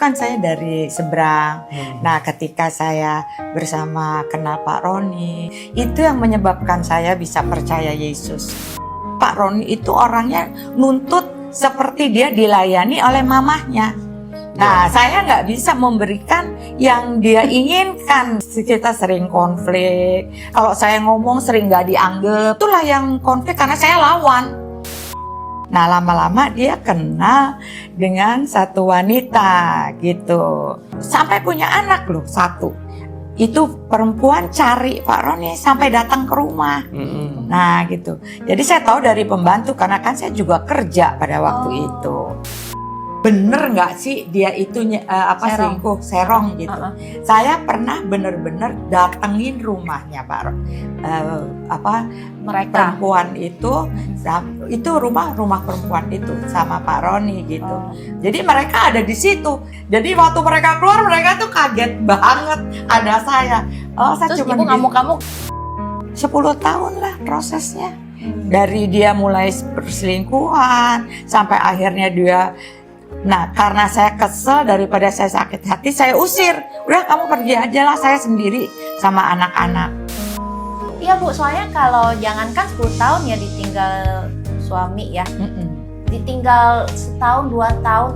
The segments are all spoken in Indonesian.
kan saya dari seberang. Nah, ketika saya bersama kenal Pak Roni, itu yang menyebabkan saya bisa percaya Yesus. Pak Roni itu orangnya nuntut seperti dia dilayani oleh mamahnya. Nah, saya nggak bisa memberikan yang dia inginkan. Kita sering konflik. Kalau saya ngomong sering nggak dianggap. Itulah yang konflik karena saya lawan. Nah, lama-lama dia kenal dengan satu wanita gitu. Sampai punya anak loh, satu. Itu perempuan cari Pak Roni sampai datang ke rumah. Nah gitu. Jadi saya tahu dari pembantu karena kan saya juga kerja pada waktu itu. Bener nggak sih dia itu selingkuh, serong gitu. Saya pernah bener-bener datengin rumahnya Pak perempuan itu rumah perempuan itu sama Pak Roni gitu. Jadi mereka ada di situ. Jadi waktu mereka keluar mereka tuh kaget banget ada saya. Saya terus cuma ibu ngamuk-ngamuk 10 tahun lah prosesnya. Dari dia mulai perselingkuhan sampai akhirnya dia. Nah, karena saya kesel daripada saya sakit hati, saya usir. Udah kamu pergi aja lah, saya sendiri sama anak-anak. Iya Bu, soalnya kalau jangankan 10 tahun ya ditinggal suami ya. Ditinggal setahun, 2 tahun,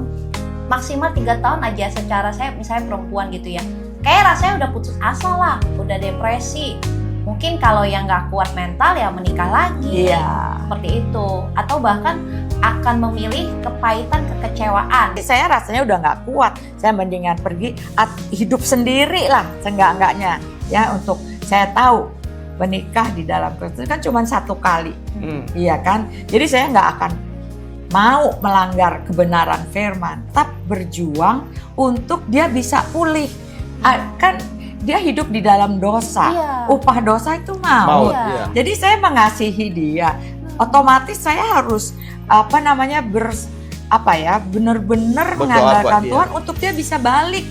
maksimal 3 tahun aja secara saya misalnya perempuan gitu ya. Kayak rasanya udah putus asa lah, udah depresi. Mungkin kalau yang nggak kuat mental ya menikah lagi. Iya. Seperti itu. Atau bahkan akan memilih kepahitan, kekecewaan. Saya rasanya udah nggak kuat. Saya mendingan pergi hidup sendiri lah, seenggak-enggaknya. Ya, untuk saya tahu menikah di dalam Kristus kan cuma 1 kali. Iya kan? Jadi saya nggak akan mau melanggar kebenaran firman. Tetap berjuang untuk dia bisa pulih. Kan dia hidup di dalam dosa. Iya. Upah dosa itu maut. Iya. Jadi saya mengasihi dia. Otomatis saya harus benar-benar mengandalkan Tuhan untuk dia bisa balik.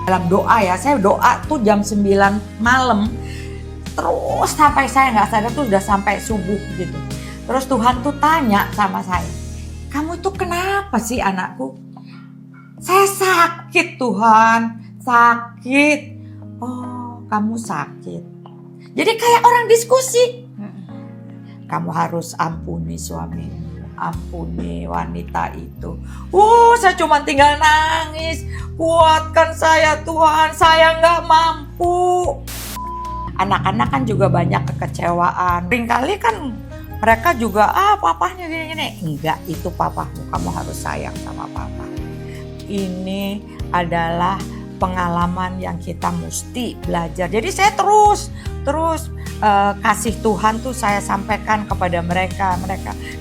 Dalam doa ya, saya doa tuh jam 9 malam. Terus sampai saya nggak sadar tuh udah sampai subuh gitu. Terus Tuhan tuh tanya sama saya, kamu tuh kenapa sih anakku? Saya sakit Tuhan, sakit. Oh, kamu sakit. Jadi kayak orang diskusi. Kamu harus ampuni suamimu, ampuni wanita itu. Saya cuma tinggal nangis. Kuatkan saya Tuhan, saya nggak mampu. Anak-anak kan juga banyak kekecewaan. Seringkali kan mereka juga, papahnya gini-gini. Enggak, itu papamu, kamu harus sayang sama papa. Ini adalah pengalaman yang kita mesti belajar. Jadi saya terus kasih Tuhan tuh saya sampaikan kepada mereka.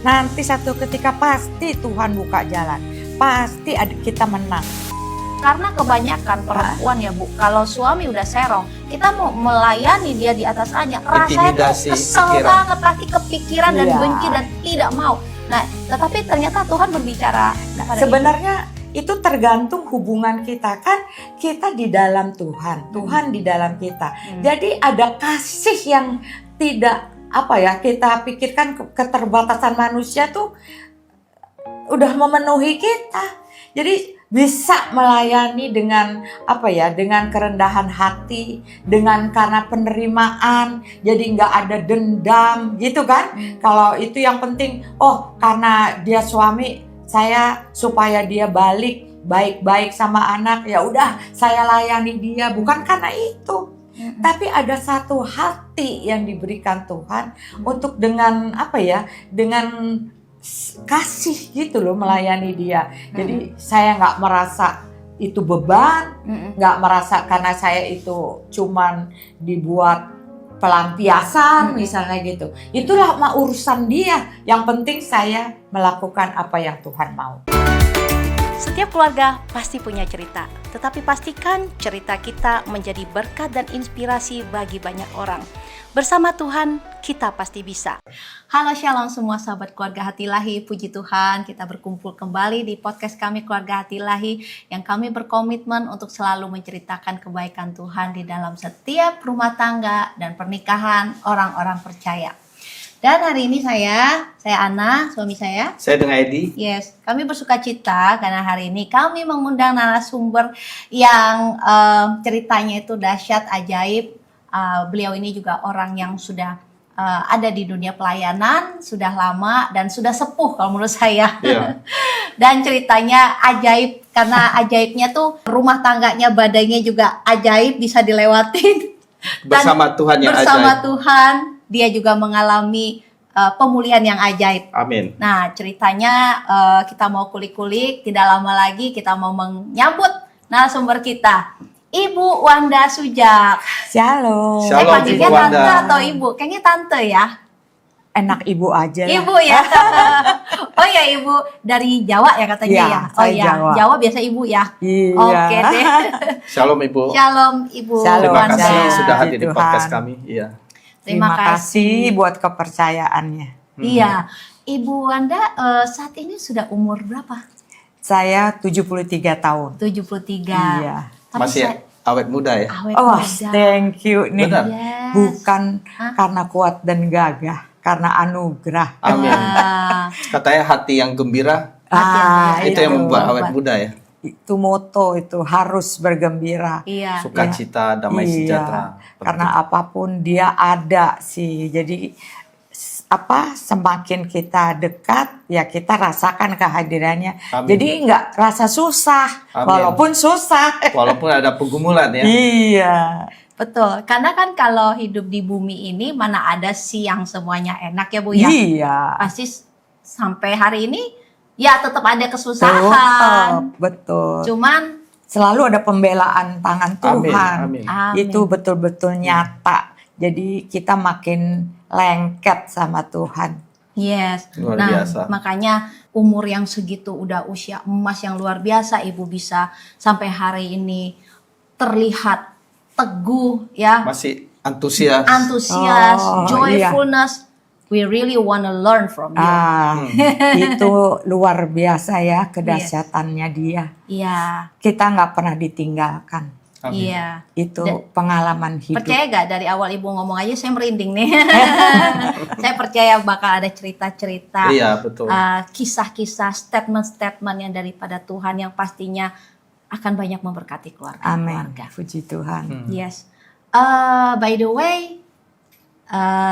Nanti satu ketika pasti Tuhan buka jalan. Pasti kita menang. Karena kebanyakan perempuan ya Bu, kalau suami udah serong, kita mau melayani dia di atas aja, rasanya tuh kesel banget, lagi kepikiran dan benci dan tidak mau. Nah, tetapi ternyata Tuhan berbicara. Sebenarnya itu tergantung hubungan kita, kan kita di dalam Tuhan, Tuhan di dalam kita. Jadi ada kasih yang tidak kita pikirkan keterbatasan manusia tuh udah memenuhi kita. Jadi bisa melayani dengan dengan kerendahan hati, dengan karena penerimaan, jadi nggak ada dendam gitu kan. Kalau itu yang penting, karena dia suami, saya supaya dia balik baik-baik sama anak, ya udah saya layani dia, bukan karena itu. Tapi ada satu hati yang diberikan Tuhan untuk dengan dengan kasih gitu loh melayani dia. Jadi saya nggak merasa itu beban, nggak merasa karena saya itu cuman dibuat pelampiasan misalnya gitu. Itulah urusan dia. Yang penting saya melakukan apa yang Tuhan mau. Setiap keluarga pasti punya cerita, tetapi pastikan cerita kita menjadi berkat dan inspirasi bagi banyak orang. Bersama Tuhan, kita pasti bisa. Halo Shalom semua sahabat keluarga Hati Ilahi, puji Tuhan kita berkumpul kembali di podcast kami keluarga Hati Ilahi yang kami berkomitmen untuk selalu menceritakan kebaikan Tuhan di dalam setiap rumah tangga dan pernikahan orang-orang percaya. Dan hari ini saya Ana, suami saya. Saya dengan Edi. Yes, kami bersuka cita karena hari ini kami mengundang narasumber yang ceritanya itu dahsyat, ajaib. Beliau ini juga orang yang sudah ada di dunia pelayanan, sudah lama dan sudah sepuh kalau menurut saya. Iya. Dan ceritanya ajaib, karena ajaibnya tuh rumah tangganya, badainya juga ajaib, bisa dilewatin. Bersama Tuhan yang bersama ajaib. Tuhan, dia juga mengalami pemulihan yang ajaib. Amin. Nah, ceritanya kita mau kulik-kulik, tidak lama lagi kita mau menyambut narasumber kita, Ibu Wanda Sujak. Shalom. Shalom. Saya panggilnya Ibu Wanda. tante atau ibu? Kayaknya tante ya. Enak ibu aja lah. Ibu ya. Oh ya, ibu dari Jawa ya katanya Iya, ya. Oh saya ya, Jawa. Jawa biasa ibu ya. Iya. Oke deh. Shalom Ibu. Shalom Ibu Shalom, Terima Wanda. kasih Wanda. sudah hadir di Tuhan. podcast kami. Iya. Terima kasih. buat kepercayaannya. Iya. Ibu Wanda saat ini sudah umur berapa? Saya 73 tahun. 73. Iya. Tapi Masih saya awet muda ya? awet Oh, muda. thank you nih. Benar. Yes. Bukan Hah? karena kuat dan gagah, karena anugerah. Amin. Ah, Katanya hati yang gembira itu yang membuat awet muda ya. Itu moto itu harus bergembira. iya. Sukacita, damai Iya, sejahtera. karena apapun dia ada sih. Jadi semakin kita dekat ya kita rasakan kehadirannya. Amin. Jadi nggak rasa susah, Amin. walaupun susah. Walaupun ada pergumulan ya. Iya. Betul, karena kan kalau hidup di bumi ini mana ada sih yang semuanya enak ya Bu ya. Iya. Pasti sampai hari ini ya tetap ada kesusahan. Betul. Cuman Selalu ada pembelaan tangan Tuhan. Amin. amin. Itu betul-betul nyata. Jadi kita makin lengket sama Tuhan. Yes. Luar Nah, biasa. makanya umur yang segitu udah usia emas yang luar biasa Ibu bisa sampai hari ini terlihat teguh ya, Masih antusias. antusias, Oh, joyfulness. We really wanna learn from you. Itu luar biasa ya kedahsyatannya dia. Iya, Kita nggak pernah ditinggalkan. Amin. iya. Itu Dan- pengalaman hidup. Percaya gak dari awal Ibu ngomong aja saya merinding nih. Saya percaya bakal ada cerita-cerita, Iya, betul. kisah-kisah, statement-statement yang daripada Tuhan yang pastinya akan banyak memberkati keluarga. Amin. Puji Tuhan. Yes. By the way,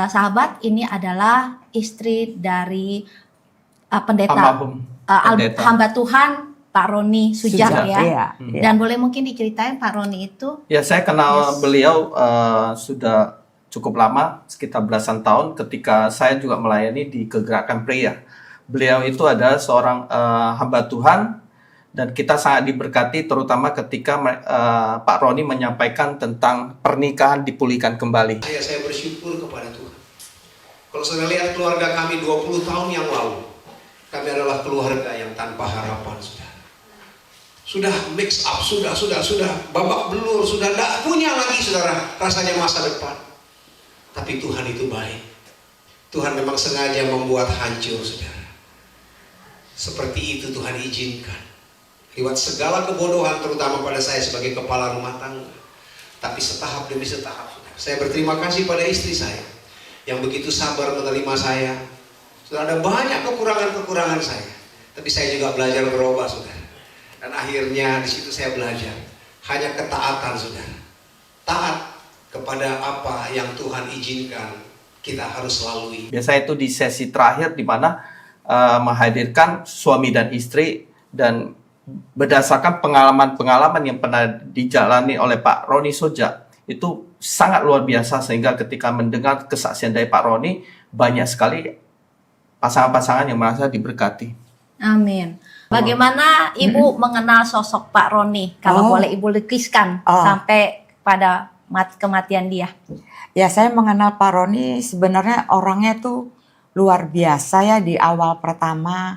sahabat, ini adalah istri dari pendeta, Almarhum pendeta. hamba Tuhan Pak Roni Sujak Sujak, ya. Iya, iya. Dan boleh mungkin diceritain Pak Roni itu? Ya, saya kenal Yes. beliau sudah cukup lama, sekitar belasan tahun ketika saya juga melayani di Kegerakan Pria. Beliau itu adalah seorang hamba Tuhan dan kita sangat diberkati terutama ketika Pak Roni menyampaikan tentang pernikahan dipulihkan kembali. Saya bersyukur kepada Tuhan. Kalau saya lihat keluarga kami 20 tahun yang lalu, kami adalah keluarga yang tanpa harapan, sudah mix up, sudah babak belur, sudah tidak punya lagi saudara rasanya masa depan. Tapi Tuhan itu baik. Tuhan memang sengaja membuat hancur saudara. Seperti itu Tuhan izinkan. Lewat segala kebodohan terutama pada saya sebagai kepala rumah tangga. Tapi setahap demi setahap saudara. Saya berterima kasih pada istri saya yang begitu sabar menerima saya. Sudah ada banyak kekurangan-kekurangan saya. Tapi saya juga belajar berubah saudara. Dan akhirnya di situ saya belajar hanya ketaatan saudara. Taat kepada apa yang Tuhan izinkan kita harus lalui. Biasa itu di sesi terakhir di mana menghadirkan suami dan istri dan berdasarkan pengalaman-pengalaman yang pernah dijalani oleh Pak Roni Sujak itu sangat luar biasa sehingga ketika mendengar kesaksian dari Pak Roni banyak sekali pasangan-pasangan yang merasa diberkati. Amin. Bagaimana Ibu mengenal sosok Pak Roni? Kalau boleh Ibu lukiskan sampai pada kematian dia. Ya, saya mengenal Pak Roni sebenarnya orangnya tuh luar biasa ya di awal pertama.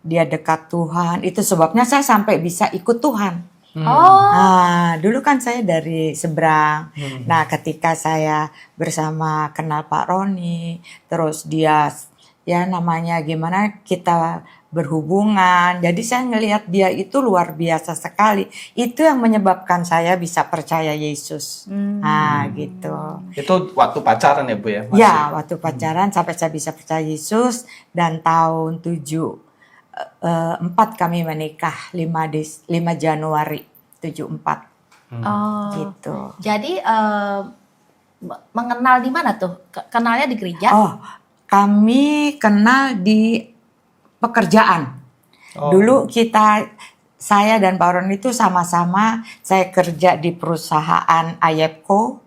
Dia dekat Tuhan. Itu sebabnya saya sampai bisa ikut Tuhan. Oh, Nah, dulu kan saya dari seberang. Nah, ketika saya bersama kenal Pak Roni, terus dia ya namanya gimana kita berhubungan. Jadi saya ngelihat dia itu luar biasa sekali. Itu yang menyebabkan saya bisa percaya Yesus. Nah, gitu. Itu waktu pacaran ya Bu ya? Masih? Ya, waktu pacaran sampai saya bisa percaya Yesus, dan tahun 4 kami menikah, 5 Januari 74. Oh. Gitu. Jadi mengenal di mana tuh? Kenalnya di gereja? Oh, kami kenal di pekerjaan. Oh. Dulu saya dan Pak Ron itu sama-sama, saya kerja di perusahaan Ayepco,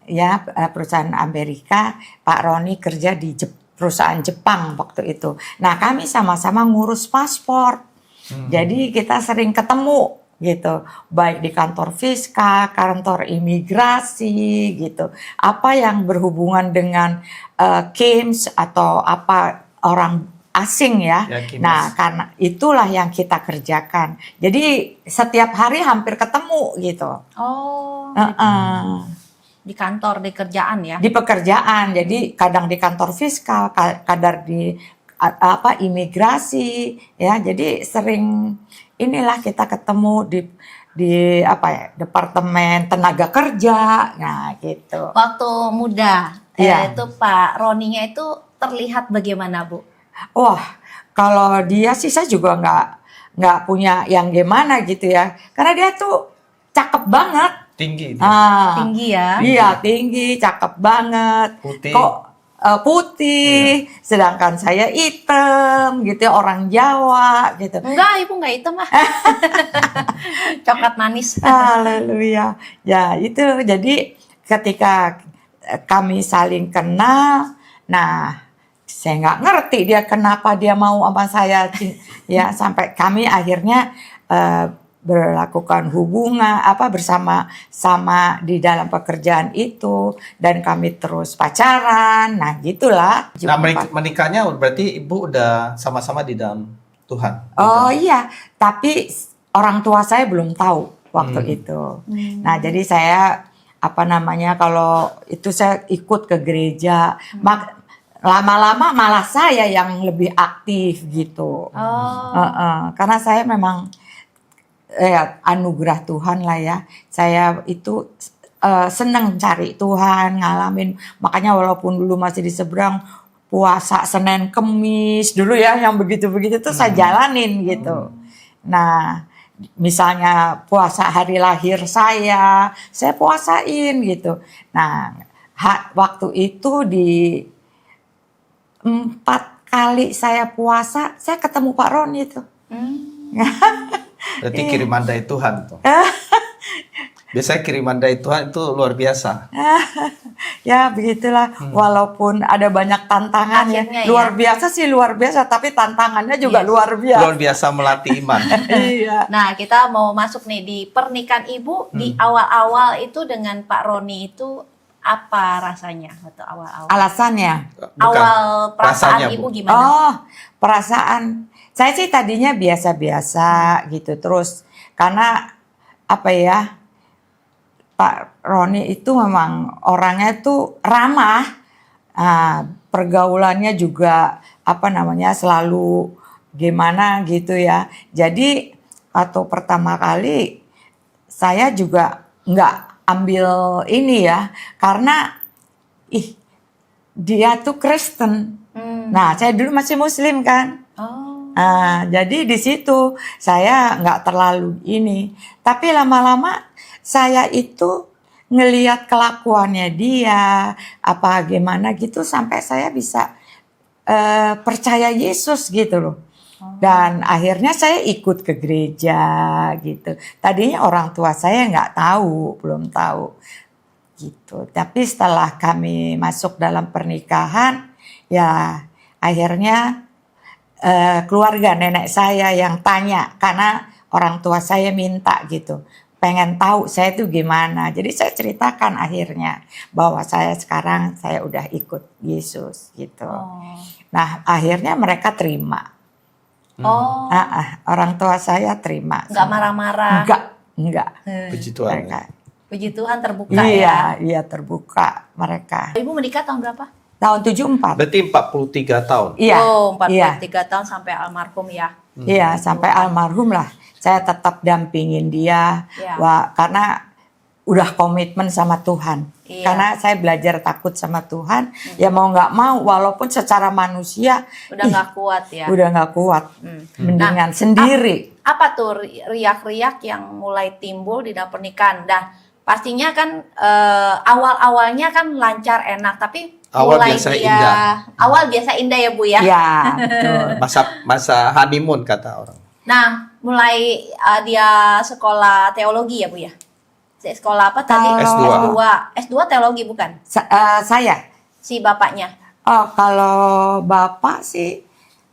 ya, perusahaan Amerika. Pak Roni kerja di perusahaan Jepang waktu itu. Nah, kami sama-sama ngurus paspor. Jadi kita sering ketemu gitu, baik di kantor fiskal, kantor imigrasi gitu. Apa yang berhubungan dengan KIMS atau apa orang asing ya. KIMS. Nah, karena itulah yang kita kerjakan. Jadi setiap hari hampir ketemu gitu. Oh, di kantor, di kerjaan ya? Di pekerjaan. Jadi kadang di kantor fiskal, kadang di imigrasi ya. Jadi sering inilah kita ketemu di departemen tenaga kerja. Nah, gitu. Waktu muda Iya. itu Pak Roninya itu terlihat bagaimana, Bu? Wah, kalau dia sih saya juga nggak punya yang gimana gitu ya. Karena dia tuh cakep banget. Tinggi dia. Tinggi ya? Iya, tinggi, cakep banget. Putih. Kok putih, sedangkan saya hitam gitu, orang Jawa gitu. Enggak, Ibu enggak hitam ah. Coklat manis. Haleluya. Ya, itu jadi ketika kami saling kenal, nah saya nggak ngerti dia kenapa dia mau sama saya, ya, sampai kami akhirnya berlakukan hubungan bersama-sama di dalam pekerjaan itu, dan kami terus pacaran. Nah, gitulah. Nah, menikahnya berarti Ibu udah sama-sama di dalam Tuhan. Oh iya, tapi orang tua saya belum tahu waktu itu. Nah, jadi saya kalau itu saya ikut ke gereja. Lama-lama malah saya yang lebih aktif gitu. Karena saya memang anugerah Tuhan lah ya. Saya itu seneng cari Tuhan, ngalamin. Makanya walaupun dulu masih di seberang, puasa Senin Kemis dulu ya, yang begitu-begitu tuh saya jalanin gitu. Nah, misalnya puasa hari lahir saya puasain gitu. Nah, waktu itu di 4 kali saya puasa, saya ketemu Pak Roni itu. Berarti kiriman dari Tuhan tuh. Biasanya kiriman dari Tuhan itu luar biasa. Ya begitulah, walaupun ada banyak tantangan Akhirnya, ya. Luar biasa sih, luar biasa, tapi tantangannya juga luar biasa. Luar biasa melatih iman. Iya. Nah, kita mau masuk nih di pernikahan Ibu di awal-awal itu dengan Pak Roni itu apa rasanya waktu awal-awal? Alasannya? Bukan. Awal perasaan Rasanya, Ibu Bu. gimana? Oh, perasaan. Saya sih tadinya biasa-biasa gitu. Terus karena Pak Roni itu memang orangnya tuh ramah. Pergaulannya juga selalu gimana gitu ya. Jadi waktu pertama kali saya juga nggak ambil ini ya, karena dia tuh Kristen. Nah, saya dulu masih Muslim kan. Jadi di situ saya nggak terlalu ini, tapi lama-lama saya itu ngelihat kelakuannya dia gimana gitu, sampai saya bisa percaya Yesus gitu loh. Dan akhirnya saya ikut ke gereja gitu. Tadinya orang tua saya belum tahu gitu. Tapi setelah kami masuk dalam pernikahan, ya akhirnya keluarga nenek saya yang tanya, karena orang tua saya minta gitu, pengen tahu saya itu gimana. Jadi saya ceritakan akhirnya bahwa saya udah ikut Yesus gitu. Nah, akhirnya mereka terima. Orang tua saya terima. Nggak marah-marah? Enggak. Puji Tuhan. Puji Tuhan terbuka ya? Iya terbuka mereka. Ibu menikah tahun berapa? Tahun 74. Berarti 43 tahun. Iya. Oh, 43 Iya. tahun sampai almarhum ya. Iya, sampai almarhum lah. Saya tetap dampingin dia. Iya. Wah, karena udah komitmen sama Tuhan. Iya. Karena saya belajar takut sama Tuhan. Ya mau nggak mau, walaupun secara manusia Udah nggak kuat ya. udah nggak kuat. Mendingan sendiri. Apa tuh riak-riak yang mulai timbul di dalam pernikahan? Dan pastinya kan awal-awalnya kan lancar enak, tapi Awal mulai biasa dia indah. awal biasa indah ya Bu ya. Ya, betul. Masa honeymoon kata orang. Nah, mulai dia sekolah teologi ya Bu ya. Sekolah apa tadi? Kalau- S2. S2 teologi bukan? Saya. Si bapaknya. Oh, kalau bapak sih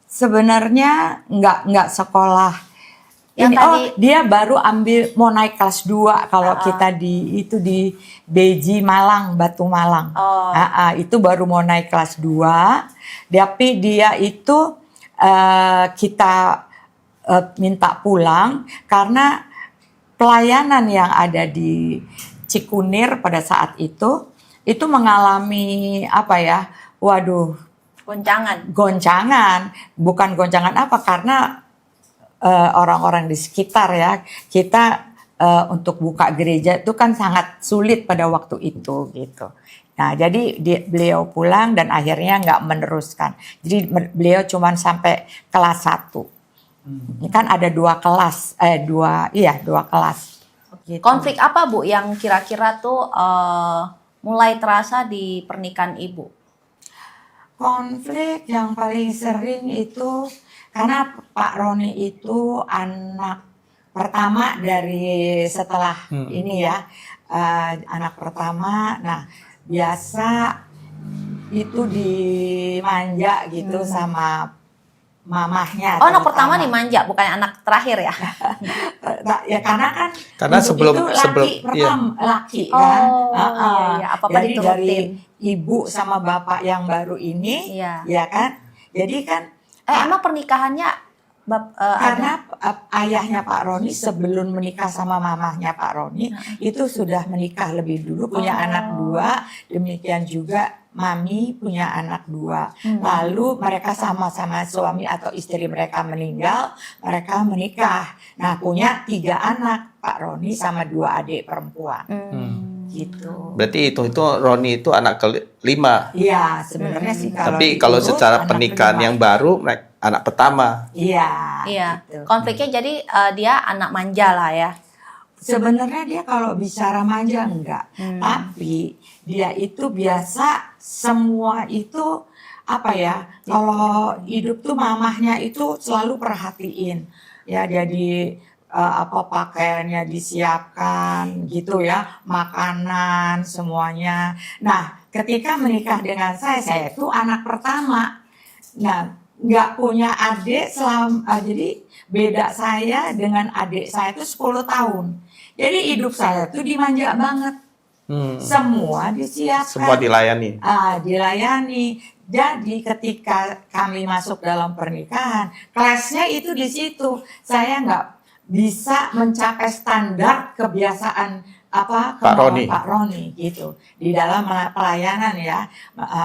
sebenarnya nggak sekolah. Yang Ini, tadi- dia baru mau naik kelas 2 kalau kita di Beji Malang, Batu Malang. Oh. Itu baru mau naik kelas 2. Tapi dia itu kita minta pulang karena pelayanan yang ada di Cikunir pada saat itu mengalami goncangan, bukan goncangan apa, karena orang-orang di sekitar ya, kita untuk buka gereja itu kan sangat sulit pada waktu itu gitu. Nah, jadi beliau pulang dan akhirnya nggak meneruskan. Jadi beliau cuma sampai kelas 1. Ini kan ada 2 kelas, 2 kelas. Gitu. Konflik apa Bu yang kira-kira tuh mulai terasa di pernikahan Ibu? Konflik yang paling sering itu karena Pak Roni itu anak pertama dari setelah ini ya, anak pertama. Nah, biasa itu dimanja gitu sama mamahnya. Oh, anak pertama terutama. dimanja, bukan anak terakhir ya? Ya karena kan Karena ibu sebelum- itu laki sebelum- pertama, laki Oh, kan. iya. Apa-apa Jadi diturutin. dari ibu sama bapak yang baru ini, Iya. ya kan. Jadi kan Emang pernikahannya ada? karena ayahnya Pak Roni sebelum menikah sama mamahnya Pak Roni itu sudah menikah lebih dulu, punya anak 2. Demikian juga Mami punya anak 2. Lalu mereka sama-sama suami atau istri mereka meninggal, mereka menikah. Nah, punya 3 anak, Pak Roni sama 2 adik perempuan. Gitu. Berarti itu Roni itu anak kelima. Iya, sebenarnya sih Tapi kalau diurut, secara anak pernikahan kelima. yang baru, anak pertama. Iya. Iya. Gitu. Konfliknya jadi dia anak manja lah ya. Sebenarnya dia kalau bicara manja enggak, tapi dia itu biasa semua itu kalau hidup tuh mamahnya itu selalu perhatiin ya, jadi pakaiannya disiapkan gitu ya, makanan semuanya. Nah, ketika menikah dengan saya itu anak pertama. Nah, nggak punya adik jadi beda saya dengan adik saya itu 10 tahun. Jadi hidup saya tuh dimanja banget. Semua disiapkan. Semua dilayani. Dilayani. Jadi ketika kami masuk dalam pernikahan, kelasnya itu di situ. Saya nggak bisa mencapai standar kebiasaan Roni. Pak Roni gitu di dalam pelayanan ya,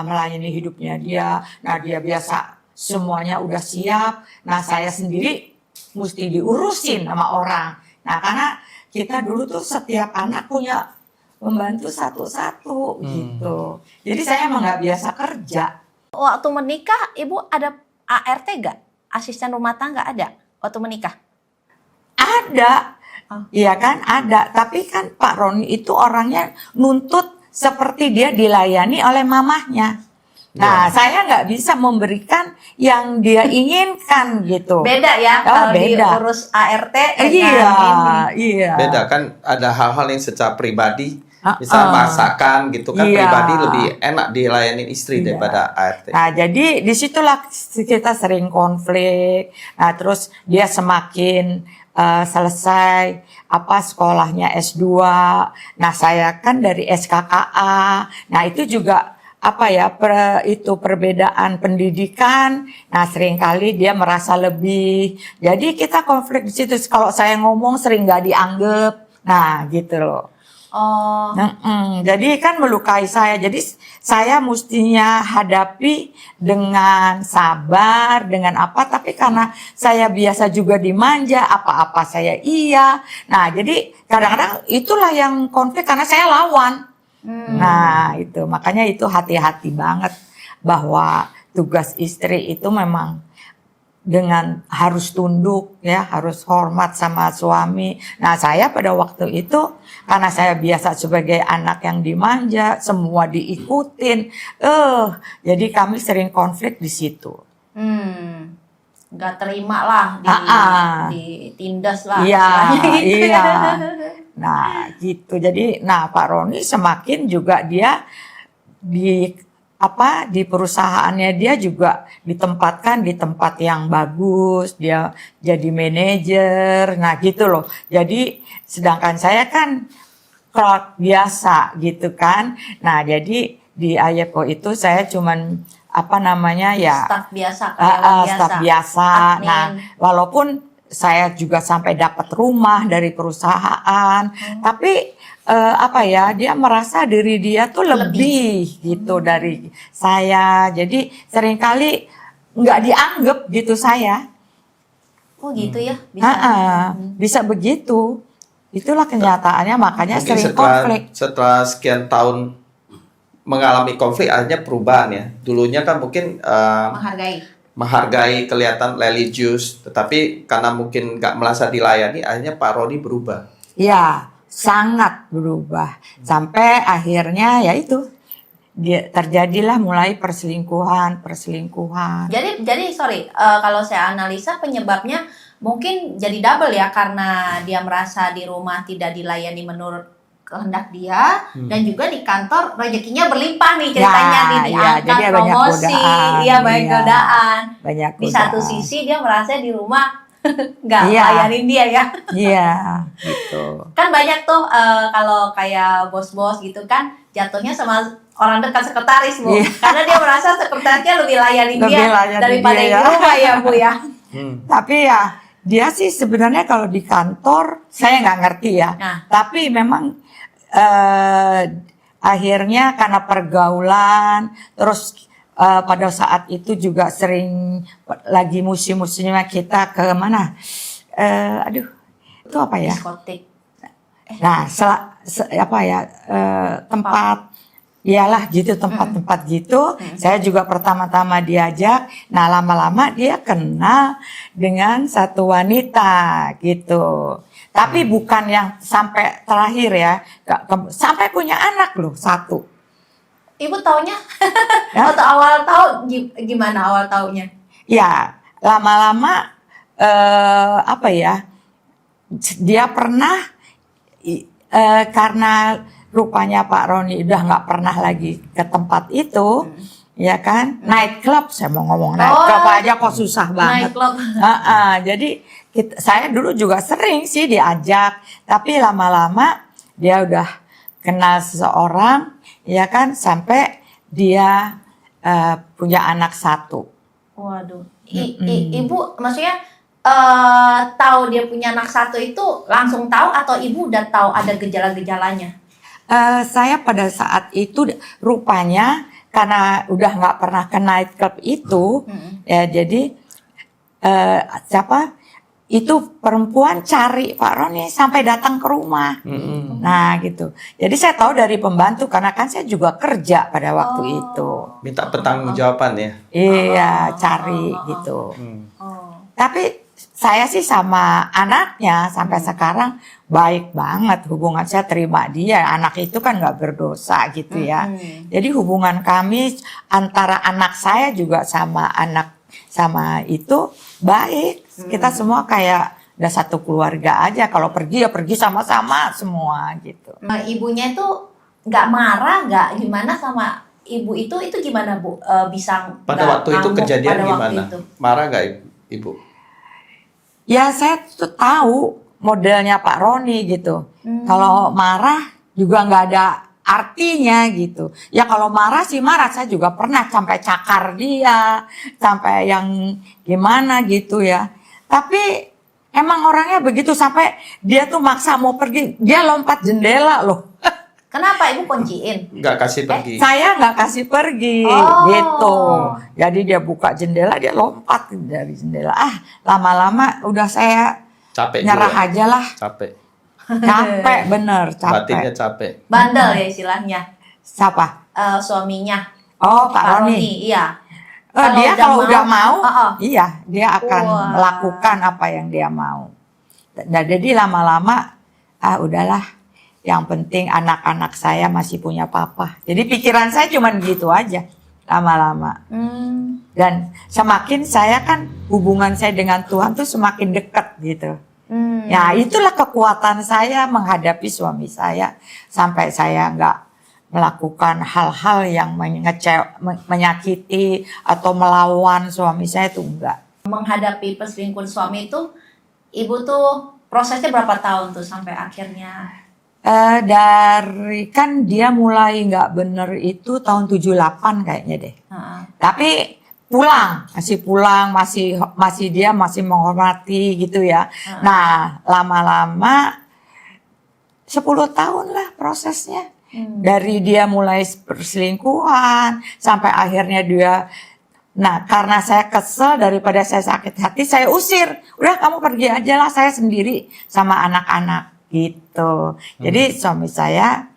melayani hidupnya dia. Nah, dia biasa semuanya udah siap. Nah, saya sendiri mesti diurusin sama orang. Nah, karena kita dulu tuh setiap anak punya pembantu satu-satu gitu. Jadi saya emang nggak biasa kerja. Waktu menikah Ibu ada ART gak? Asisten rumah tangga ada waktu menikah? Ada, iya kan ada. Tapi kan Pak Roni itu orangnya nuntut seperti dia dilayani oleh mamahnya. Nah, saya nggak bisa memberikan yang dia inginkan gitu. Beda ya kalau beda. diurus ART dengan Iya, ini. iya. Beda kan, ada hal-hal yang secara pribadi, Ah, misalnya masakan gitu kan, Iya. pribadi lebih enak dilayani istri Iya. daripada ART. Nah, jadi disitulah kita sering konflik. Nah, terus dia semakin selesai sekolahnya S2. Nah, saya kan dari SKKA. Nah, itu juga perbedaan pendidikan. Nah, seringkali dia merasa lebih. Jadi kita konflik di situ. Kalau saya ngomong sering nggak dianggap. Nah, gitu loh. Oh. Jadi kan melukai saya. Jadi saya mestinya hadapi dengan sabar, dengan apa. Tapi karena saya biasa juga dimanja, apa-apa saya iya. Nah, jadi kadang-kadang itulah yang konflik karena saya lawan. Nah, itu makanya itu hati-hati banget bahwa tugas istri itu memang dengan harus tunduk ya, harus hormat sama suami. Nah, saya pada waktu itu karena saya biasa sebagai anak yang dimanja, semua diikutin. Jadi kami sering konflik di situ. Nggak terima lah, ditindas lah. Iya, gitu. iya. Nah, gitu. Jadi, Pak Roni semakin juga dia di perusahaannya dia juga ditempatkan di tempat yang bagus, dia jadi manajer, nah gitu loh. Jadi sedangkan saya kan clerk biasa gitu kan. Nah, jadi di Ayepo itu saya cuman Staf biasa, staf biasa. Admin. Nah, walaupun saya juga sampai dapat rumah dari perusahaan, tapi dia merasa diri dia tuh lebih gitu dari saya. Jadi seringkali nggak dianggap gitu saya. Oh gitu ya, bisa begitu. Itulah kenyataannya, makanya Mungkin sering konflik. setelah sekian tahun mengalami konflik, akhirnya perubahan ya. Dulunya kan mungkin menghargai, kelihatan religius, tetapi karena mungkin nggak merasa dilayani, akhirnya Pak Roni berubah. Ya, sangat berubah. Sampai akhirnya ya itu terjadilah mulai perselingkuhan. Jadi sorry, kalau saya analisa penyebabnya mungkin jadi double ya, karena dia merasa di rumah tidak dilayani menurut kehendak dia, dan juga di kantor rezekinya berlimpah nih ceritanya, nih diangkat, promosi, banyak godaan. Di satu sisi dia merasa di rumah nggak layanin dia ya. Iya, gitu. Kan banyak tuh kalau kayak bos-bos gitu kan jatuhnya sama orang dekat sekretaris, Bu. Karena dia merasa sekretarisnya lebih layanin dia daripada di rumah ya, Bu ya. Tapi ya dia sih sebenarnya kalau di kantor saya nggak ngerti ya. Tapi memang akhirnya karena pergaulan, terus pada saat itu juga sering lagi musim-musimnya kita ke mana? Itu apa ya? Diskotik. Nah, tempat, iyalah gitu, tempat-tempat gitu. Saya juga pertama-tama diajak. Nah, lama-lama dia kenal dengan satu wanita gitu. Tapi bukan yang sampai terakhir ya, sampai punya anak loh, satu. Ibu taunya? Atau awal tahu gimana awal taunya? Ya, lama-lama dia pernah karena rupanya Pak Roni udah nggak pernah lagi ke tempat itu, ya kan? Night club, saya mau ngomong night club aja kok susah banget. Night club. Jadi saya dulu juga sering sih diajak, tapi lama-lama dia udah kenal seseorang, ya kan, sampai dia punya anak satu. Waduh, ibu maksudnya tahu dia punya anak satu itu langsung tahu atau ibu udah tahu ada gejala-gejalanya? Saya pada saat itu rupanya karena udah nggak pernah ke night club itu, ya jadi itu perempuan cari Pak Roni sampai datang ke rumah. Nah gitu. Jadi saya tahu dari pembantu karena kan saya juga kerja pada waktu itu. Minta pertanggungjawaban ya. Iya, cari gitu. Tapi saya sih sama anaknya sampai sekarang baik banget hubungan, saya terima dia. Anak itu kan nggak berdosa gitu ya. Jadi hubungan kami antara anak saya juga sama itu baik. Kita semua kayak udah satu keluarga aja. Kalau pergi ya pergi sama-sama semua gitu. Ibunya itu nggak marah, nggak gimana sama ibu itu gimana, Bu? Bisa pada waktu itu kejadian gimana? Marah nggak ibu? Ya saya tuh tahu modelnya Pak Roni gitu. Kalau marah juga nggak ada artinya gitu. Ya kalau marah sih marah, saya juga pernah sampai cakar dia, sampai yang gimana gitu ya. Tapi Emang orangnya begitu sampai dia tuh maksa mau pergi, dia lompat jendela loh. Kenapa ibu kunciin? Nggak kasih pergi. Saya nggak kasih pergi, Oh. gitu. Jadi dia buka jendela, dia lompat dari jendela. Lama-lama udah saya Capek nyerah juga. aja lah. Capek. Capek, bener, Batinnya capek. capek. Bandel ya istilahnya. Siapa? Suaminya. Oh, Pak Roni. Iya. Dia kalau udah mau, oh. iya, dia akan Wah. melakukan apa yang dia mau. Nah, jadi lama-lama, udahlah. Yang penting anak-anak saya masih punya papa. Jadi pikiran saya cuma gitu aja, lama-lama. Dan semakin saya kan hubungan saya dengan Tuhan tuh semakin dekat gitu. Ya itulah kekuatan saya menghadapi suami saya sampai saya nggak melakukan hal-hal yang menyakiti atau melawan suami saya itu enggak. Menghadapi perselingkuhan suami itu, ibu tuh prosesnya berapa tahun tuh sampai akhirnya? Dari kan dia mulai nggak bener itu tahun 78 kayaknya deh. Tapi pulang, masih dia masih menghormati gitu ya. Nah, lama-lama 10 tahun lah prosesnya. Dari dia mulai perselingkuhan sampai akhirnya dia, nah karena saya kesel daripada saya sakit hati, saya usir. Udah kamu pergi aja lah, saya sendiri sama anak-anak gitu. Jadi suami saya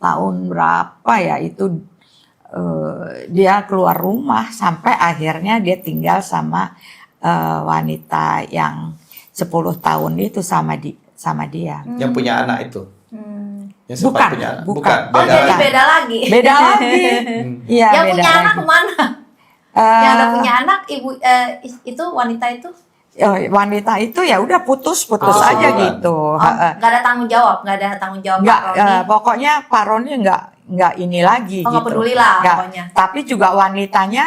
tahun berapa ya itu dia keluar rumah sampai akhirnya dia tinggal sama wanita yang 10 tahun itu sama dia. Yang punya anak itu. Yang sempat Bukan, punya anak. bukan. Oh jadi lagi. beda lagi. Beda lagi. Iya, Yang beda punya anak lagi. kemana? Yang ada punya anak ibu itu wanita itu? Wanita itu ya udah putus Oh, aja hubungan. gitu. Nggak ada tanggung jawab, nggak ada tanggung jawab Nggak, Pak Roni. pokoknya Pak Roni nggak ini lagi Oh, gitu. nggak peduli lah Nggak. pokoknya. Tapi juga wanitanya